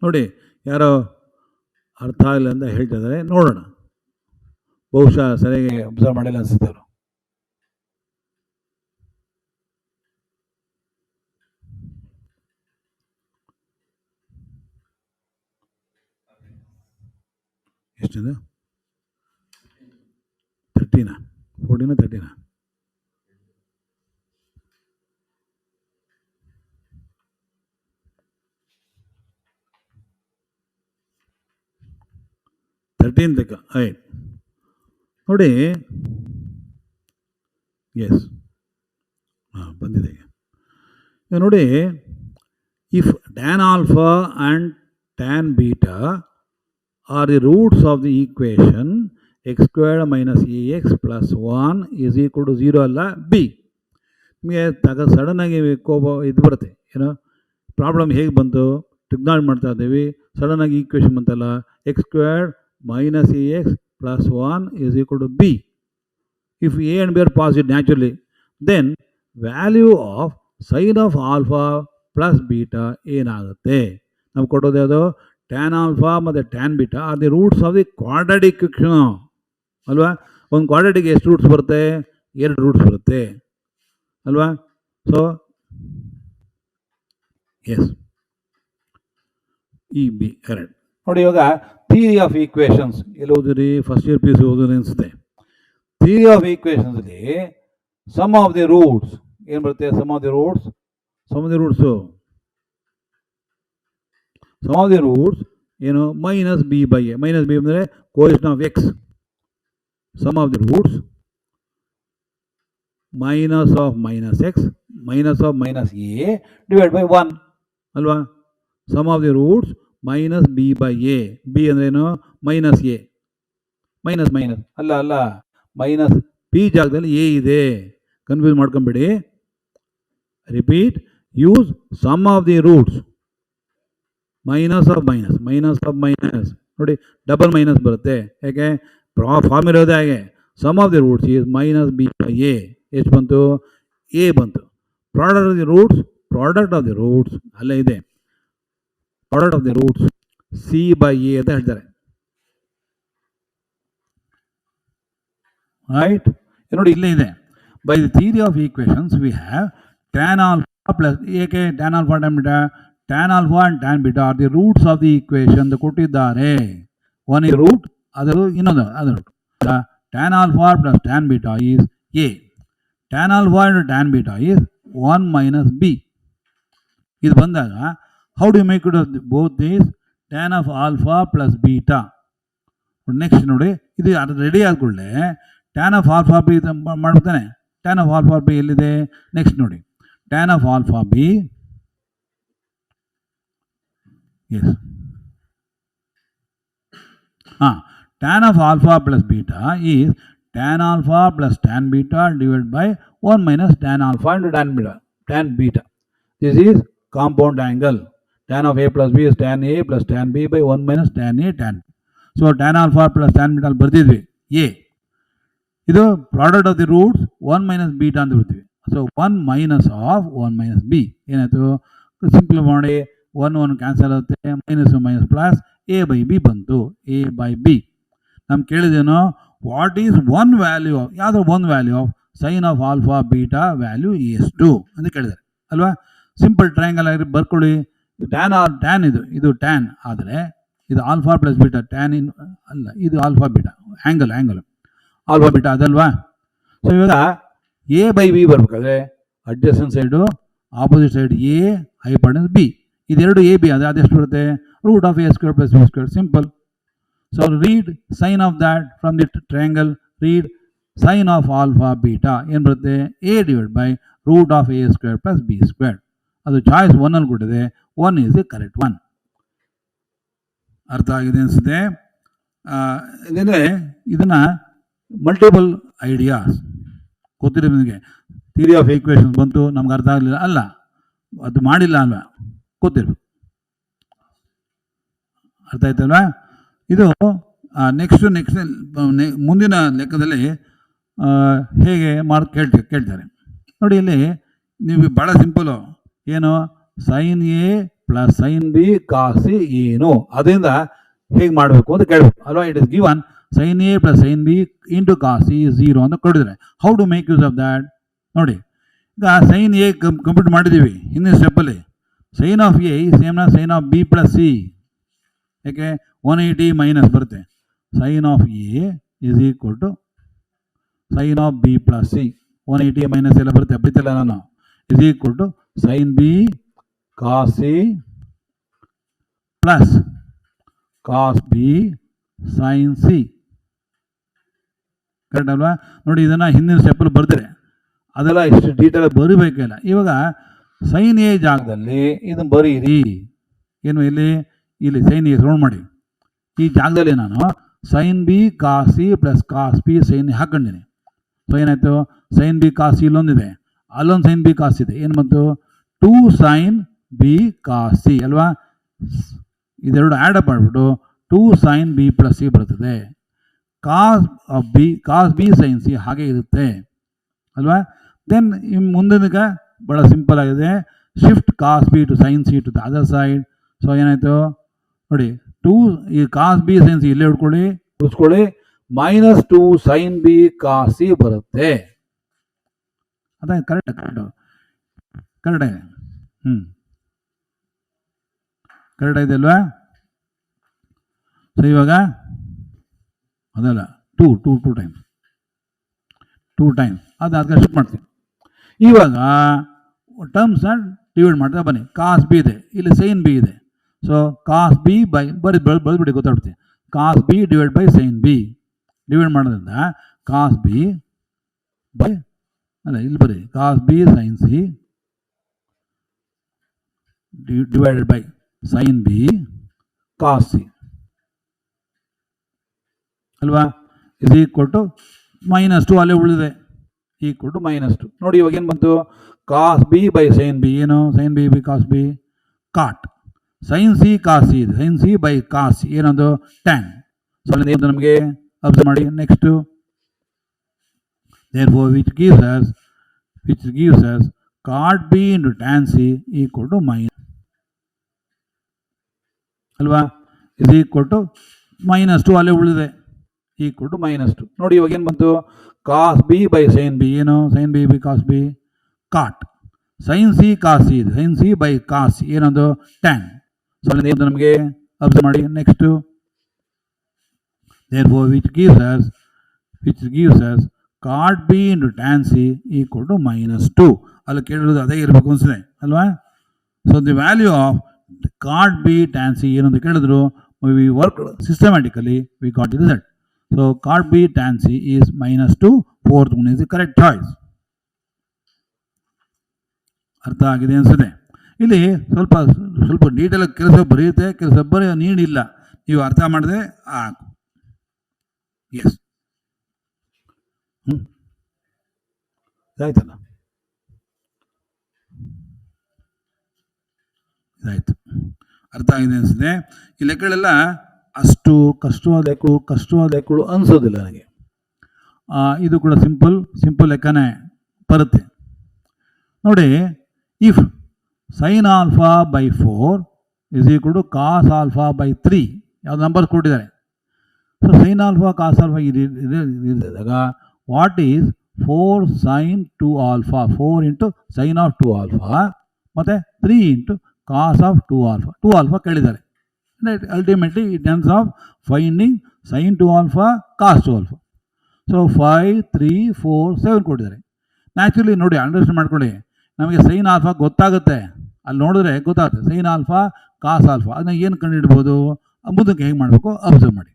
ನೋಡಿ, ಯಾರೋ ಅರ್ಥ ಆಗಿಲ್ಲ ಅಂತ ಹೇಳ್ತಾ ಇದ್ದಾರೆ, ನೋಡೋಣ. ಬಹುಶಃ ಸರಿಯಾಗಿ ಅಬ್ಸರ್ವ್ ಮಾಡಿಲ್ಲ ಅನಿಸುತ್ತೆ ಅವರು. ಎಷ್ಟಿದೆ? 13 14 13 13 ತಕ್ಕ ಆಯ್ತು ನೋಡಿ. ಎಸ್, ಹಾಂ ಬಂದಿದೆ ಈಗ ನೋಡಿ. If tan alpha and tan beta are the roots of the equation x² - ax + 1 = 0 ಅಲ್ಲ ಬಿ. ನಿಮಗೆ ಸಡನ್ನಾಗಿ ಕೋಪ ಇದು ಬರುತ್ತೆ, ಏನೋ ಪ್ರಾಬ್ಲಮ್ ಹೇಗೆ ಬಂತು, ಟ್ರಿಗ್ನಾಲಜಿ ಮಾಡ್ತಾ ಇದ್ದೀವಿ, ಸಡನ್ನಾಗಿ ಈಕ್ವೇಷನ್ ಬಂತಲ್ಲ, x² - ax + 1 = b. If a and b are positive naturally, then value of sin of alpha plus beta ಏನಾಗುತ್ತೆ? ನಾವು ಕೊಟ್ಟೋದು ಯಾವುದು? ಟ್ಯಾನ್ ಆಲ್ಫಾ ಮತ್ತು tan beta are the roots of the quadratic equation ಅಲ್ವಾ? ಒಂದು ಕ್ವಾಡ್ರಾಟಿಕ್ ಎಷ್ಟು roots ಬರುತ್ತೆ? 2 roots ಬರುತ್ತೆ ಅಲ್ವಾ? ಸೊ ಎಸ್, ಈ ಬಿ 2 ನೋಡಿ. ಇವಾಗ ಥಿಯರಿ ಆಫ್ ಈಕ್ವೇಷನ್ಸ್ ಎಲ್ಲಿ ಓದಿರಿ? ಫಸ್ಟ್ ಇಯರ್ PUC ಓದಿರಿ ಅನಿಸುತ್ತೆ. ಥಿಯರಿ ಆಫ್ ಈಕ್ವೇಷನ್ಸಲ್ಲಿ ಸಮ್ ಆಫ್ ದಿ ರೂಟ್ಸ್ ಏನು ಬರುತ್ತೆ? ಸಮ್ ಆಫ್ ದಿ ರೂಟ್ಸ್ ಏನು? -b/a. -b ಅಂದರೆ coefficient of x. Sum of the roots -(-x) -(-a) /1 ಅಲ್ವಾ? Sum of the roots -b/a. b ಅಂದ್ರೇನು? -a. ಅಲ್ಲ ಮೈನಸ್ ಪಿ ಜಾಗದಲ್ಲಿ ಎ ಇದೆ, ಕನ್ಫ್ಯೂಸ್ ಮಾಡ್ಕೊಂಬೇಡಿ. Repeat, use sum of the roots -(-) ನೋಡಿ, double minus ಬರುತ್ತೆ. ಯಾಕೆ? ಫಾರ್ಮ್ ಇರೋದೇ ಹಾಗೆ. Sum of the roots is -b/a. ಎಷ್ಟು ಬಂತು? ಎ ಬಂತು. ಪ್ರಾಡಕ್ಟ್ ಆಫ್ ದಿ ರೂಟ್ಸ್ ಅಲ್ಲೇ ಇದೆ. Product of the roots c/a ಅಂತ ಹೇಳ್ತಾರೆ. ರೈಟ್, ನೋಡಿ ಇಲ್ಲೇ ಇದೆ. By the theory of equations we have tan alpha plus, ಏಕೆ tan alpha tan beta? Tan alpha and tan beta are the roots of the equation ಕೊಟ್ಟಿದ್ದಾರೆ. One ಈ root, ಅದರ ಇನ್ನೊಂದು root. Tan alpha plus tan beta is A. Tan alpha into tan beta is 1 - b. ಇದು ಬಂದಾಗ how do make it both these? Tan of alpha plus beta. Next ನೋಡಿ, ಇದು ready ಆದ್ಕೊಳ್ಳೆ tan of alpha b ಮಾಡ್ತಾನೆ. Tan of alpha b ಎಲ್ಲಿದೆ? Next ನೋಡಿ, tan of alpha b, yes, tan of alpha plus beta is tan alpha plus tan beta / 1 - tan alpha into tan beta. This is compound angle. Tan of a + b is tan a + tan b / 1 - tan a tan b. So tan alpha plus tan beta ಅಲ್ಲಿ ಬರ್ತಿದ್ವಿ A. ಇದು product of the roots 1 - beta ಅಂತ ಬಿಡ್ತೀವಿ. So 1 - b ಏನಾಯಿತು? Simple ಮಾಡಿ, 1 cancel ಆಗುತ್ತೆ, -+ a/b ಬಂತು. a/b ನಮ್ಗೆ ಕೇಳಿದೇನೋ, what is one value of, ಯಾವುದೋ ಒಂದು value of sine of alpha beta value ಎಷ್ಟು ಅಂತ ಕೇಳಿದ್ದಾರೆ ಅಲ್ವಾ? ಸಿಂಪಲ್ ಟ್ರಯಾಂಗಲ್ ಆಗಿ ಬರ್ಕೊಳ್ಳಿ. ಟ್ಯಾನ್ ಇದು ಟ್ಯಾನ್ ಆದರೆ ಇದು ಆಲ್ಫಾ ಪ್ಲಸ್ ಬೀಟಾ. ಟ್ಯಾನ್ ಅಲ್ಲ, ಇದು alpha beta, angle alpha beta ಅದಲ್ವಾ? ಸೊ ಇವಾಗ a/b ಬರ್ಬೇಕಾದ್ರೆ adjacent side, opposite side a, hypotenuse b, ಇದೆರಡು a b ಅದೆಷ್ಟು ಬರುತ್ತೆ? Root of a² + b². Simple. So read sine of that from the triangle. Read sine of alpha beta ಏನು ಬರುತ್ತೆ? a / root of a² + b². ಅದು choice 1 ಅಲ್ಲಿ ಕೊಟ್ಟಿದೆ. 1 is the correct one. ಅರ್ಥ ಆಗಿದೆ ಅನಿಸುತ್ತೆ. ಇದೇನೆ ಇದನ್ನ ಮಲ್ಟಿಪಲ್ ಐಡಿಯಾಸ್ ಗೊತ್ತಿರೋ ನಿಮಗೆ ಥಿಯರಿ ಆಫ್ ಈಕ್ವೇಷನ್ಸ್ ಬಂತು, ನಮ್ಗೆ ಅರ್ಥ ಆಗಲಿಲ್ಲ ಅಲ್ಲ, ಅದು ಮಾಡಿಲ್ಲ ಅಲ್ವಾ, ಗೊತ್ತಿರ್ಬೇಕು. ಅರ್ಥ ಆಯ್ತಲ್ವಾ? ಇದು ನೆಕ್ಸ್ಟ್ ಮುಂದಿನ ಲೆಕ್ಕದಲ್ಲಿ ಹೇಗೆ ಕೇಳ್ತಾರೆ ನೋಡಿ. ಇಲ್ಲಿ ನೀವು ಭಾಳ ಸಿಂಪಲು, ಏನು sine A plus sine B cos C ಏನು, ಅದರಿಂದ ಹೇಗೆ ಮಾಡಬೇಕು ಅಂತ ಕೇಳಬೇಕು ಅಲ್ವಾ. It is given sine A plus sine B into cos C 0 ಅಂತ ಕೊಟ್ಟಿದ್ದಾರೆ. How to make use of that ನೋಡಿ. ಈಗ ಸೈನ್ ಎ ಕಂಪ್ಯೂಟ್ ಮಾಡಿದ್ದೀವಿ ಹಿಂದಿನ ಸ್ಟೆಪ್ಪಲ್ಲಿ. Sine of A same sine of B plus C, ಯಾಕೆ 180 ಮೈನಸ್ ಬರುತ್ತೆ. Sine of A is equal to sine of B plus C, 180 minus ಎಲ್ಲ ಬರುತ್ತೆ, ಬರೀತಲ್ಲ ನಾನು, is equal to sine B cos C plus cos B sine c. Correct ಅಲ್ವಾ? ನೋಡಿ, ಇದನ್ನು ಹಿಂದಿನ ಸ್ಟೆಪ್ಪಲ್ಲಿ ಬರ್ತಾರೆ, ಅದೆಲ್ಲ ಇಷ್ಟು ಡೀಟೇಲ್ ಬರೀಬೇಕಿಲ್ಲ. ಇವಾಗ ಸೈನ್ ಎ ಜಾಗದಲ್ಲಿ ಇದನ್ನು ಬರೀರಿ. ಏನು ಇಲ್ಲಿ ಸೈನ್ ಎ ರೌಂಡ್ ಮಾಡಿ, ಈ ಜಾಗದಲ್ಲಿ ನಾನು sine B cos C plus cos B sine A ಹಾಕೊಂಡಿನಿ. ಸೊ ಏನಾಯಿತು, ಸೈನ್ ಬಿ ಕಾಸ್ ಸಿ ಇಲ್ಲೊಂದಿದೆ, ಅಲ್ಲೊಂದು ಸೈನ್ ಬಿ ಕಾಸ್ ಇದೆ, ಏನು ಬಂತು 2 ಸೈನ್ ಬಿ ಕಾಸ್ ಸಿ ಅಲ್ವಾ. ಇದೆರಡು ಆ್ಯಡ್ ಅಪ್ ಮಾಡಿಬಿಟ್ಟು 2 ಸೈನ್ ಬಿ ಪ್ಲಸ್ ಸಿ ಬರ್ತದೆ. ಕಾಸ್ ಬಿ ಸೈನ್ ಸಿ ಹಾಗೆ ಇರುತ್ತೆ ಅಲ್ವಾ. ದೆನ್ ಮುಂದಿನ ಭಾಳ ಸಿಂಪಲ್ ಆಗಿದೆ, shift cos b to sine c to the other side. So ಏನಾಯಿತು ನೋಡಿ, 2 ಈ ಕಾಸ್ ಬಿ ಸೈನ್ ಸಿ ಇಲ್ಲೇ ಉಳಿಸ್ಕೊಳ್ಳಿ, -2 ಸೈನ್ ಬಿ ಕಾಸ್ ಸಿ ಬರುತ್ತೆ. ಅದೇ ಕರೆಕ್ಟ್ ಕರೆಕ್ಟ್ ಇದೆ. ಕರೆಕ್ಟ್ ಇದೆ ಅಲ್ವಾ? ಸೊ ಇವಾಗ ಅದಲ್ಲ 2 ಟೈಮ್ಸ್ ಅದು ಅದಕ್ಕೆ ಶಿಫ್ಟ್ ಮಾಡ್ತೀವಿ. ಇವಾಗ ಟರ್ಮ್ಸ್ ಡಿವೈಡ್ ಮಾಡ್ತಾ ಬನ್ನಿ. ಕಾಸ್ ಬಿ ಇದೆ, ಇಲ್ಲಿ ಸೈನ್ ಬಿ ಇದೆ. ಸೊ ಕಾಸ್ ಬಿ ಬೈ ಬರೆದ್ಬಿಡಿ, ಗೊತ್ತಾಗ್ಬಿಡ್ತೀವಿ. Cos B divide by sine B divide ಮಾಡೋದ್ರಿಂದ ಕಾಸ್ ಬಿ ಬೈ ಅಲ್ಲ ಇಲ್ಲಿ ಬರೀ cos B sine C divided by sine B cos C ಅಲ್ವಾ. ಇಸ್ ಈಕ್ವಲ್ ಟು -2 ಅಲ್ಲೇ ಉಳಿದಿದೆ, ಈಕ್ವಲ್ ಟು -2. ನೋಡಿ ಇವಾಗ ಏನು ಬಂತು, cos B by sine B, ಏನು sine B by cos B cot, sine C cos C ಇದೆ, sine C by cos C ಏನದು ಟ್ಯಾನ್. ಸೊ ಅಲ್ಲಿಂದ ನಮಗೆ ಅಬ್ಸರ್ವ್ ಮಾಡಿ next, therefore which gives us cot b into tan c equal to minus ಅಲ್ವಾ, is equal to -2 ಅಲ್ಲೇ ಉಳಿದಿದೆ, equal to -2. ನೋಡಿ ಇವಾಗ ಏನು ಬಂತು, cos B by sine B, ಏನು sine B by cos B cot, sine C cos C ಇದೆ, sine C by cos C ಏನದು ಟ್ಯಾನ್. ಸೊ ಅಲ್ಲಿಂದ ನಮಗೆ ಅಬ್ಸರ್ವ್ ಮಾಡಿ next, therefore which gives us cot b into tan c equal to -2. ಅಲ್ಲಿ ಕೇಳಿರೋದು ಅದೇ ಇರಬೇಕು ಅನಿಸಿದೆ ಅಲ್ವಾ. So the value of cot b tan c ಏನು ಅಂತ ಕೇಳಿದ್ರು, we work systematically we got the result. So cot b tan c is -2, 4th one is the correct choice. ಅರ್ಥ ಆಗಿದೆ ಅನಿಸುತ್ತೆ. ಇಲ್ಲಿ ಸ್ವಲ್ಪ ಡೀಟೇಲ್ ಕೆಲಸ ಬರೆಯುತ್ತೆ, ಕೆಲಸ ಬರೆಯೋ ನೀಡಿಲ್ಲ, ನೀವು ಅರ್ಥ ಮಾಡಿದ್ರೆ ಆಕು. ಎಸ್ ಇದಾಯ್ತಲ್ಲ, ಇದಾಯ್ತು, ಅರ್ಥ ಆಗಿದೆ ಅನಿಸುತ್ತೆ. ಈ ಲೆಕ್ಕಗಳೆಲ್ಲ ಅಷ್ಟು ಕಷ್ಟವಾದ ಲೆಕ್ಕಗಳು ಅನಿಸೋದಿಲ್ಲ ನನಗೆ. ಇದು ಕೂಡ ಸಿಂಪಲ್ ಲೆಕ್ಕನೇ ಬರುತ್ತೆ ನೋಡಿ. If sine alpha by 4 is equal to cos alpha by 3 ಯಾವ್ದು ನಂಬರ್ ಕೊಟ್ಟಿದ್ದಾರೆ. So sine alpha cos alpha ಇದ್ದಾಗ what is 4 sine 2 alpha, 4 into sine of 2 alpha ಮತ್ತು 3 into cos of 2 alpha. 2 alpha ಕೇಳಿದ್ದಾರೆ. Ultimately it terms of finding sine 2 alpha cos 2 alpha. So 5 3 4 7 ಕೊಟ್ಟಿದ್ದಾರೆ. Naturally ನೋಡಿ, understand ಮಾಡ್ಕೊಳ್ಳಿ, ನಮಗೆ sine alpha ಗೊತ್ತಾಗುತ್ತೆ, ಅಲ್ಲಿ ನೋಡಿದ್ರೆ ಗೊತ್ತಾಗುತ್ತೆ ಸೈನ್ ಆಲ್ಫಾ ಕಾಸ್ ಆಲ್ಫಾ. ಅದನ್ನ ಏನು ಕಂಡುಹಿಡ್ಬೋದು, ಮುಂದಕ್ಕೆ ಹೇಗೆ ಮಾಡಬೇಕು ಅಬ್ಸರ್ವ್ ಮಾಡಿ.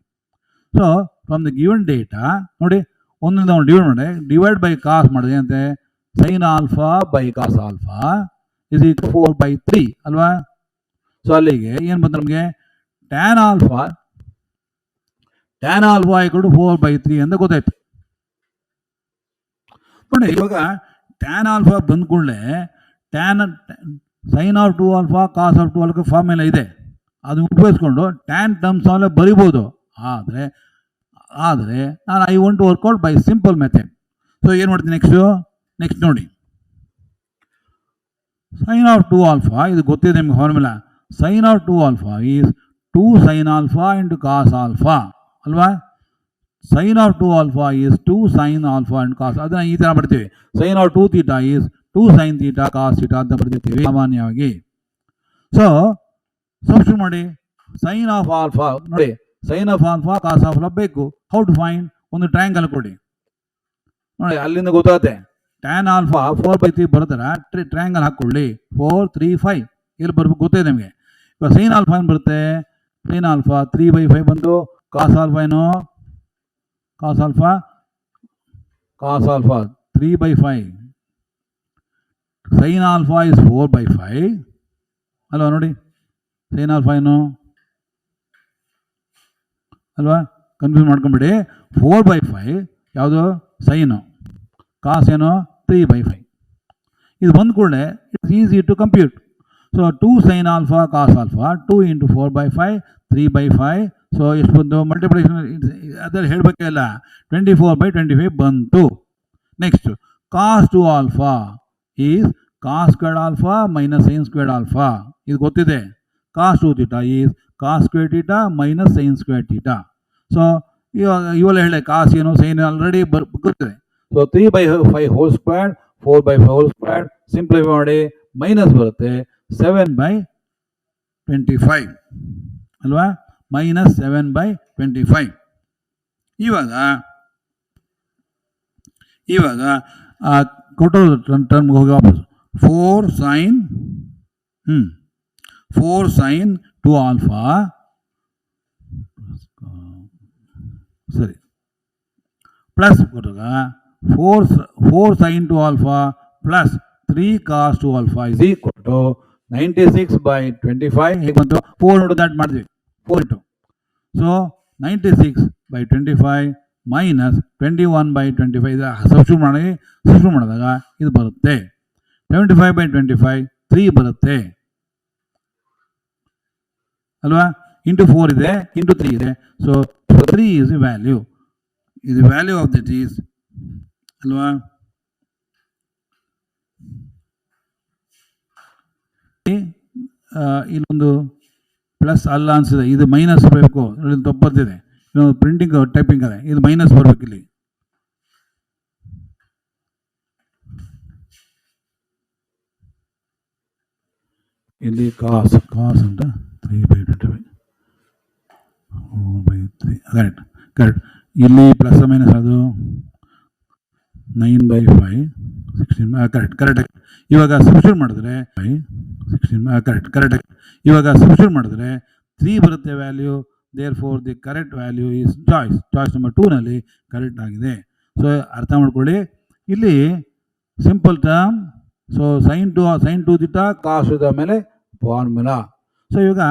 So from the given data ನೋಡಿ, ಒಂದರಿಂದ ಒಂದು ಡಿವೈಡ್ ಬೈ ಕಾಸ್ ಮಾಡಿದೆ ಅಂತೆ, sine alpha by cos alpha is equal 4/3 ಅಲ್ವಾ. ಸೊ ಅಲ್ಲಿಗೆ ಏನು ಬಂತು ನಮಗೆ ಟ್ಯಾನ್ ಆಲ್ಫಾ ಈಕ್ವಲ್ ಟು 4/3 ಅಂತ ಗೊತ್ತಾಯ್ತು ನೋಡಿ. ಇವಾಗ ಟ್ಯಾನ್ ಆಲ್ಫಾ ಬಂದ ಕೂಡಲೇ sine of 2 alpha cos of 2 alpha formula ಇದೆ, ಅದನ್ನು ಉಪಯೋಗಿಸ್ಕೊಂಡು ಟ್ಯಾನ್ ಟರ್ಮ್ಸ್ ಅಲ್ಲೇ ಬರಿಬೋದು. ಆದರೆ ನಾನು I want to work out by simple method. So ಏನು ಮಾಡ್ತೀನಿ ನೆಕ್ಸ್ಟ್ ನೋಡಿ, ಸೈನ್ ಆಫ್ 2 ಆಲ್ಫಾ ಇದು ಗೊತ್ತಿದೆ ನಿಮ್ಗೆ formula. Sine of 2 alpha is 2 sine alpha into cos alpha ಅಲ್ವಾ. Sine of 2 alpha is 2 sine alpha into cos. ಅದನ್ನ ಈ ಥರ ಬರ್ತೀವಿ. Sine of 2 theta is 2 sine theta cos theta ಅಂತ ಬರ್ತಿರ್ತೀವಿ ಸಾಮಾನ್ಯವಾಗಿ. ಸೊ ಸಬ್ಸ್ಟಿಟ್ಯೂಟ್ ಮಾಡಿ ಸೈನ್ ಆಫ್ ಆಲ್ಫಾ ನೋಡಿ, sine of alpha cos alpha ಬೇಕು. How to find? ಒಂದು ಟ್ರಯಾಂಗಲ್ ಕೊಡಿ ನೋಡಿ, ಅಲ್ಲಿಂದ ಗೊತ್ತಾಗುತ್ತೆ. ಟ್ಯಾನ್ ಆಲ್ಫಾ 4/3 ಬರ್ತಾರ, ಟ್ರಯಾಂಗಲ್ ಹಾಕ್ಕೊಳ್ಳಿ. 4 3 5 ಇಲ್ಲಿ ಬರ್ಬೇಕು, ಗೊತ್ತಿದೆ ನಿಮಗೆ. ಇವಾಗ ಸೈನ್ ಆಲ್ಫಾ ಏನು ಬರುತ್ತೆ? ಸೈನ್ ಆಲ್ಫಾ 3/5 ಬಂತು. ಕಾಸ್ ಆಲ್ಫಾ ಏನು? Cos alpha 3/5. Sine alpha is 4/5 ಅಲ್ವಾ. ನೋಡಿ ಸೈನ್ ಆಲ್ಫಾ ಏನು ಅಲ್ವಾ, ಕನ್ಫ್ಯೂಸ್ ಮಾಡ್ಕೊಂಬಿಡಿ. 4/5 ಯಾವುದು ಸೈನು, ಕಾಸ್ ಏನು 3/5. ಇದು ಬಂದ ಕೂಡಲೇ it's easy to compute. So 2 sine alpha cos alpha 2 into 4/5 3/5. ಸೊ ಎಷ್ಟು ಬಂತು? ಮಲ್ಟಿಪ್ಲಿಕೇಶನ್ ಅದರಲ್ಲಿ ಹೇಳಬೇಕಿಲ್ಲ, 24/25 ಬಂತು. Next cos 2 alpha is cos squared alpha minus sine squared alpha. ಇದು ಗೊತ್ತಿದೆ. Cos 2 theta is cos square theta minus sine square theta. So ಇವೆಲ್ಲ ಹೇಳಿ ಕಾಸ್ ಏನು ಸೈನ್ ಆಲ್ರೆಡಿ ಗೊತ್ತಿದೆ. So 3/5 whole square 4/5 whole square simplify ಮಾಡಿ minus ಬರುತ್ತೆ 7/25 ಅಲ್ವಾ, minus 7/25. ಇವಾಗ ಕೊಟ್ಟೋ ಟರ್ಮ್ಗೆ ಹೋಗಿ ವಾಪಸ್ 4 ಸೈನ್ 2 ಆಲ್ಫಾ ಸರಿ ಪ್ಲಸ್ ಕೊಟ್ಟಾಗ 4 sine 2 alpha plus 3 cos 2 alpha is equal to 96/25. ಹೇಗೆ ಬಂತು? 4 ನೋಡು ದಾಟ್ ಮಾಡಿದ್ವಿ 4 ಇಂಟು. ಸೊ 96/25 ಮೈನಸ್ 21/25 ಸಬ್ಸ್ಟಿಟ್ಯೂಟ್ ಮಾಡಿದಾಗ ಇದು ಬರುತ್ತೆ 75/25 3 ಬರುತ್ತೆ ಅಲ್ವಾ. ಇಂಟು 4 ಇದೆ, ಇಂಟು 3 ಇದೆ. ಸೊ 3 ಈಸ್ ವ್ಯಾಲ್ಯೂ, ಇದು ವ್ಯಾಲ್ಯೂ ಆಫ್ ದಿಟ್ ಈಸ್ ಅಲ್ವಾ. ಇಲ್ಲೊಂದು ಪ್ಲಸ್ ಅಲ್ಲ ಅನಿಸಿದೆ, ಇದು ಮೈನಸ್ ಬರಬೇಕು. ತಪ್ಪತ್ತಿದೆ, ಇನ್ನೊಂದು ಪ್ರಿಂಟಿಂಗ್ ಟೈಪಿಂಗ್ ಅದೇ, ಇದು ಮೈನಸ್ ಬರಬೇಕು. ಇಲ್ಲಿ ಕಾಸ್ ಅಂತ 3/25 ಕರೆಕ್ಟ್. ಇಲ್ಲಿ ಪ್ಲಸ್ ಮೈನಸ್ ಅದು 9/5 16 ಕರೆಕ್ಟ್. ಇವಾಗ ಸಬ್ಸ್ಟಿಟ್ಯೂಟ್ ಮಾಡಿದ್ರೆ 16 ಕರೆಕ್ಟ್. ಇವಾಗ ಸಬ್ಸ್ಟಿಟ್ಯೂಟ್ ಮಾಡಿದ್ರೆ 3 ಬರುತ್ತೆ value. Therefore the correct value is choice number 2ನಲ್ಲಿ ಕರೆಕ್ಟ್ ಆಗಿದೆ. ಸೊ ಅರ್ಥ ಮಾಡ್ಕೊಳ್ಳಿ, ಇಲ್ಲಿ simple term. So sine 2 theta cos ಇದ ಮೇಲೆ ಫಾರ್ಮುಲಾ. ಸೊ ಇವಾಗ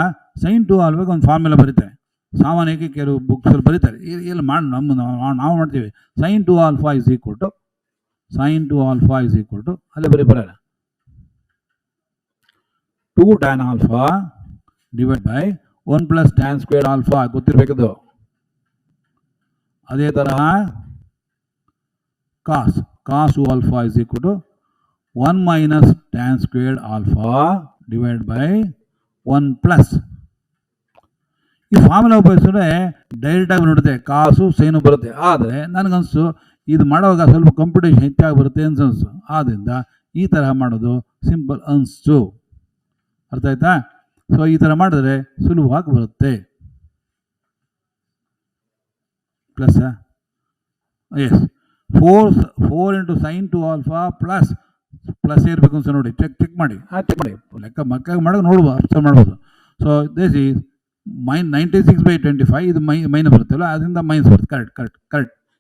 ಸೈನ್ 2 ಆಲ್ಫಾಗೆ ಒಂದು ಫಾರ್ಮುಲಾ ಬರೀತಾರೆ, ಸಾಮಾನ್ಯಕ್ಕೆ ಕೆಲವು ಬುಕ್ಸಲ್ಲಿ ಬರೀತಾರೆ. ಇಲ್ಲಿ ನಾವು ಮಾಡ್ತೀವಿ. Sine 2 alpha is equal to ಅಲ್ಲೇ ಬರಲ್ಲ 2 tan alpha divide by 1 plus tan square alpha ಗೊತ್ತಿರಬೇಕದು. ಅದೇ ತರಹ cos 2 alpha is equal to 1 minus tan square alpha divide by 1 plus. ಈ ಫಾರ್ಮುಲಾ ಉಪಯೋಗಿಸಿದ್ರೆ ಡೈರೆಕ್ಟಾಗಿ ನೋಡುತ್ತೆ, ಕಾಸು ಸೈನು ಬರುತ್ತೆ. ಆದರೆ ನನಗನ್ನಿಸ್ತು ಇದು ಮಾಡುವಾಗ ಸ್ವಲ್ಪ ಕಂಪ್ಯೂಟೇಷನ್ ಹೆಚ್ಚಾಗಿ ಬರುತ್ತೆ ಅನ್ಸು. ಆದ್ದರಿಂದ ಈ ತರಹ ಮಾಡೋದು ಸಿಂಪಲ್ ಅನಿಸ್ತು. ಅರ್ಥ ಆಯ್ತಾ? ಸೊ ಈ ಥರ ಮಾಡಿದ್ರೆ ಸುಲಭವಾಗಿ ಬರುತ್ತೆ. Plus yes 4 into sine 2 alpha plus ಇರಬೇಕು ಅಂತ ನೋಡಿ. ಚೆಕ್ ಮಾಡಿ ಲೆಕ್ಕ ಮಕ್ಕಾಗಿ ಮಾಡೋದು ನೋಡ್ಬೋದು, ಅರ್ಥ ಮಾಡ್ಬೋದು. ಸೊ ದಿಸ್ ಈಸ್ 96/25 ಇದು ಮೈನಸ್ ಬರುತ್ತಲ್ಲ, ಅದರಿಂದ ಮೈನಸ್ ಬರುತ್ತೆ.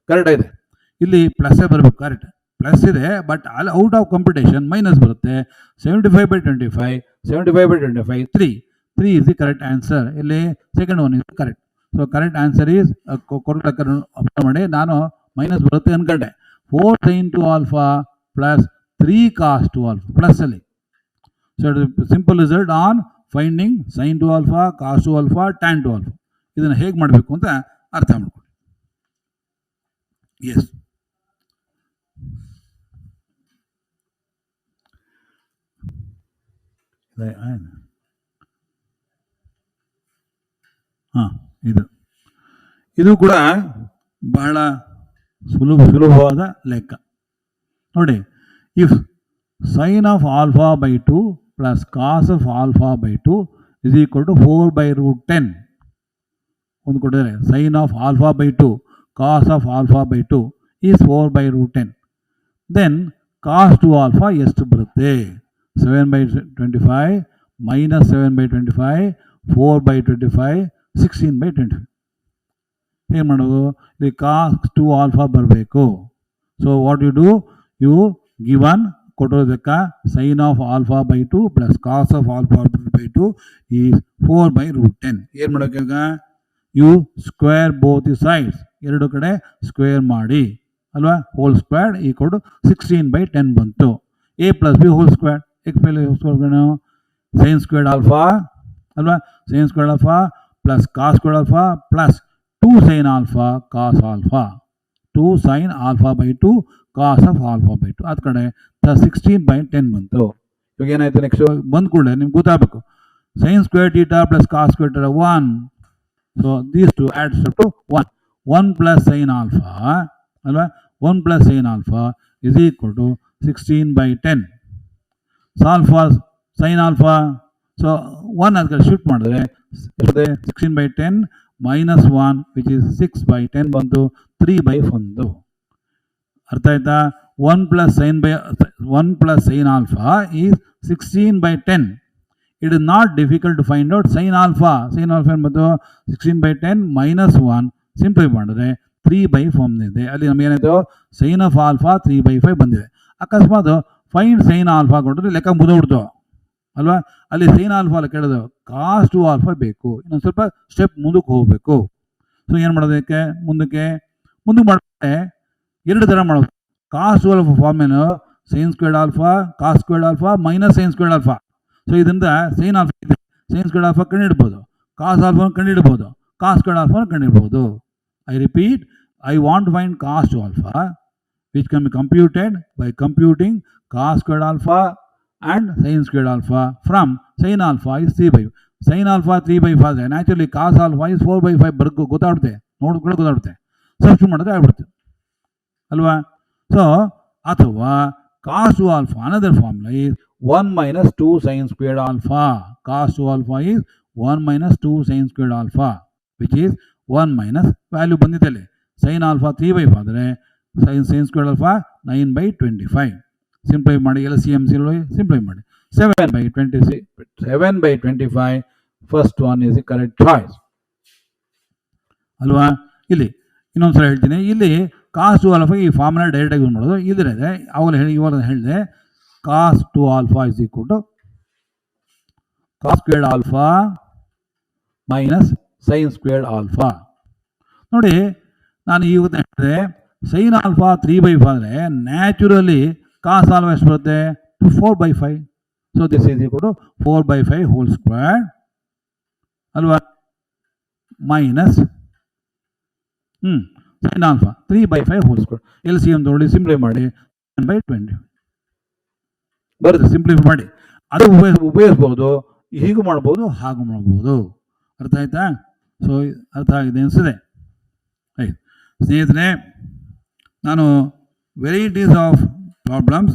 ಕರೆಕ್ಟ್ ಇದೆ. ಇಲ್ಲಿ ಪ್ಲಸ್ಸೇ ಬರಬೇಕು. ಕರೆಕ್ಟ್ ಪ್ಲಸ್ ಇದೆ, ಬಟ್ ಅಲ್ಲಿ ಔಟ್ ಆಫ್ ಕಂಪ್ಯೂಟೇಷನ್ ಮೈನಸ್ ಬರುತ್ತೆ. 75/25 3 3 is the correct answer. ಇಲ್ಲಿ second one is correct. So correct answer is apply ಮಾಡಿ. ನಾನು ಮೈನಸ್ ಬರುತ್ತೆ ಅನ್ಕೊಂಡೆ. 4 sin 2 alpha plus 3 cos 2 alpha plus ಅಲ್ಲಿ. So simple result on finding sin 2 alpha, cos 2 alpha, tan 2 alpha. ಇದನ್ನು ಹೇಗೆ ಮಾಡಬೇಕು ಅಂತ ಅರ್ಥ ಮಾಡ್ಕೊಳ್ಳಿ. ಎಸ್, ಹಾಂ, ಇದು ಕೂಡ ಬಹಳ ಸುಲಭವಾದ ಲೆಕ್ಕ ನೋಡಿ. If sin of alpha by 2 plus cos of alpha by 2 is equal to 4/√10. ಒಂದು ಕೊಟ್ಟಿದ್ದಾರೆ, sin of alpha by 2 cos of alpha by 2 is 4/√10. then cos 2 alpha ಎಷ್ಟು ಬರುತ್ತೆ? 7/25 minus 7/25 4/25 16/25. ಏನು ಮಾಡೋದು? ಇಲ್ಲಿ cos 2 alpha ಬರಬೇಕು. So what you do? You given ಕೊಟ್ಟಿರೋದಕ್ಕೆ sin of alpha by 2 plus cos of alpha by 2 is 4/√10. ಏನು ಮಾಡೋಕ್ಕಾಗ? You square both the sides, ಎರಡು ಕಡೆ ಸ್ಕ್ವೇರ್ ಮಾಡಿ ಅಲ್ವಾ. ಹೋಲ್ ಸ್ಕ್ವೇರ್ ಈಕ್ವಲ್ ಟು 16/10 ಬಂತು. a plus b whole square, x ಮೇಲೆ sin squared alpha ಅಲ್ವಾ. sin squared alpha plus cos squared alpha plus 2 sin alpha cos alpha, 2 sin alpha by 2 cos of alpha by 2. ಅದ ಕಡೆ 16/10 ಬಂತು. ಇವಾಗ ಏನಾಯ್ತು? Next ಬಂದ ಕೂಡಲೇ ನಿಮ್ಗೆ ಗೊತ್ತಾಗಬೇಕು. sin square theta plus cos square theta 1. So these two adds up to 1. 1 plus sin alpha ಅಲ್ವಾ, 1 plus sin alpha is equal to 16/10. Solve for sin alpha. So 1 ಅದಕ್ಕೆ ಶಿಫ್ಟ್ ಮಾಡಿದ್ರೆ 16/10 minus 1 which is 6/10 ಬಂತು, 3/1. ಅರ್ಥ ಆಯ್ತಾ? 1 plus sin alpha is 16/10. It is not difficult to find out sin alpha. Sin alpha ಏನು ಬಂತು? 16/10 minus 1 simplify ಮಾಡಿದ್ರೆ 3/5 ಬಂದಿದೆ. ಅಲ್ಲಿ ನಮ್ಗೆ ಏನಾಯಿತು? sin of alpha 3/5 ಬಂದಿದೆ. ಅಕಸ್ಮಾತ್ ಫೈಂಡ್ sin alpha ಕೊಟ್ಟರೆ ಲೆಕ್ಕ ಮುಗಿದೋಗ್ಬಿಡ್ತು ಅಲ್ವಾ. ಅಲ್ಲಿ sin alpha ಅಲ್ಲ ಕೇಳೋದು, cos 2 alpha ಬೇಕು. ಇನ್ನೊಂದು ಸ್ವಲ್ಪ ಸ್ಟೆಪ್ ಮುಂದಕ್ಕೆ ಹೋಗಬೇಕು. ಸೊ ಏನು ಮಾಡೋದಕ್ಕೆ? ಮುಂದಕ್ಕೆ ಮಾಡಿದ್ರೆ ಎರಡು ಥರ ಮಾಡೋದು. cos 2 alpha ಫಾರ್ಮ್ ಏನು? sin squared alpha cos squared alpha minus sin squared alpha. So ಇದರಿಂದ sin alpha sin squared alpha ಕಂಡುಹಿಡ್ಬೋದು, cos ಆಲ್ಫಾ ಕಂಡುಹಿಡ್ಬೋದು, cos ಸ್ಕ್ವೇರ್ಡ್ ಆಲ್ಫಾ ಕಂಡುಹಿಡ್ಬೋದು. I repeat, I want to find cos 2 alpha which can be computed by computing cos squared alpha and sin squared alpha from sin alpha is 3/5. sin alpha 3/5 ಆದರೆ naturally cos alpha is 4/5 ಬರ್ಗು ಗೊತ್ತಾಗುತ್ತೆ, ನೋಡಿದ್ರೆ ಗೊತ್ತಾಗುತ್ತೆ. Substitute ಮಾಡಿದ್ರೆ ಆಗ್ಬಿಡುತ್ತೆ ಅಲ್ವಾ. So ಅಥವಾ cos 2 alpha another formula is 1 minus 2 sin squared alpha. cos 2 alpha is 1 minus 2 sin squared alpha which is 1 minus value ಬಂದಿದೆ. sin alpha 3/5 ಆದರೆ sin squared alpha 9/25. ಸಿಂಪ್ಲೈ ಮಾಡಿ, LCM ಸಿಂಪ್ಲೈ ಮಾಡಿ 7/25. First one is the correct choice ಅಲ್ವಾ. ಇಲ್ಲಿ ಇನ್ನೊಂದ್ಸಲ ಹೇಳ್ತೀನಿ, ಇಲ್ಲಿ cos 2 alpha ಈ ಫಾರ್ಮುಲಾ ಡೈರೆಕ್ಟಾಗಿ ಯೂಸ್ ಮಾಡೋದು. ಇದ್ರೆ ಇವಾಗ ಹೇಳಿದೆ cos 2 alpha is equal to cos squared alpha minus sin squared alpha. ನೋಡಿ, ನಾನು ಇವತ್ತು ಹೇಳಿದೆ sin alpha 3/5 ಆದರೆ ನ್ಯಾಚುರಲಿ cos alpha ಎಷ್ಟು ಬರುತ್ತೆ? 4/5. So this is equal to 4/5 whole square ಅಲ್ವಾ, minus sin alpha 3/5 whole square. LCM ತಗೊಳ್ಳಿ, ಸಿಂಪ್ಲಿಫೈ ಮಾಡಿ 9/20 ಬರುತ್ತೆ. ಸಿಂಪ್ಲಿಫೈ ಮಾಡಿ ಅದು ಉಪಯೋಗಿಸ್ಬೋದು, ಹೀಗೂ ಮಾಡ್ಬೋದು, ಹಾಗೂ ಮಾಡ್ಬೋದು. ಅರ್ಥ ಆಯ್ತಾ? ಸೊ ಅರ್ಥ ಆಗಿದೆ ಅನಿಸಿದೆ. ರೈಟ್ ಸ್ನೇಹಿತರೆ, ನಾನು ವೆರೈಟೀಸ್ ಆಫ್ ಪ್ರಾಬ್ಲಮ್ಸ್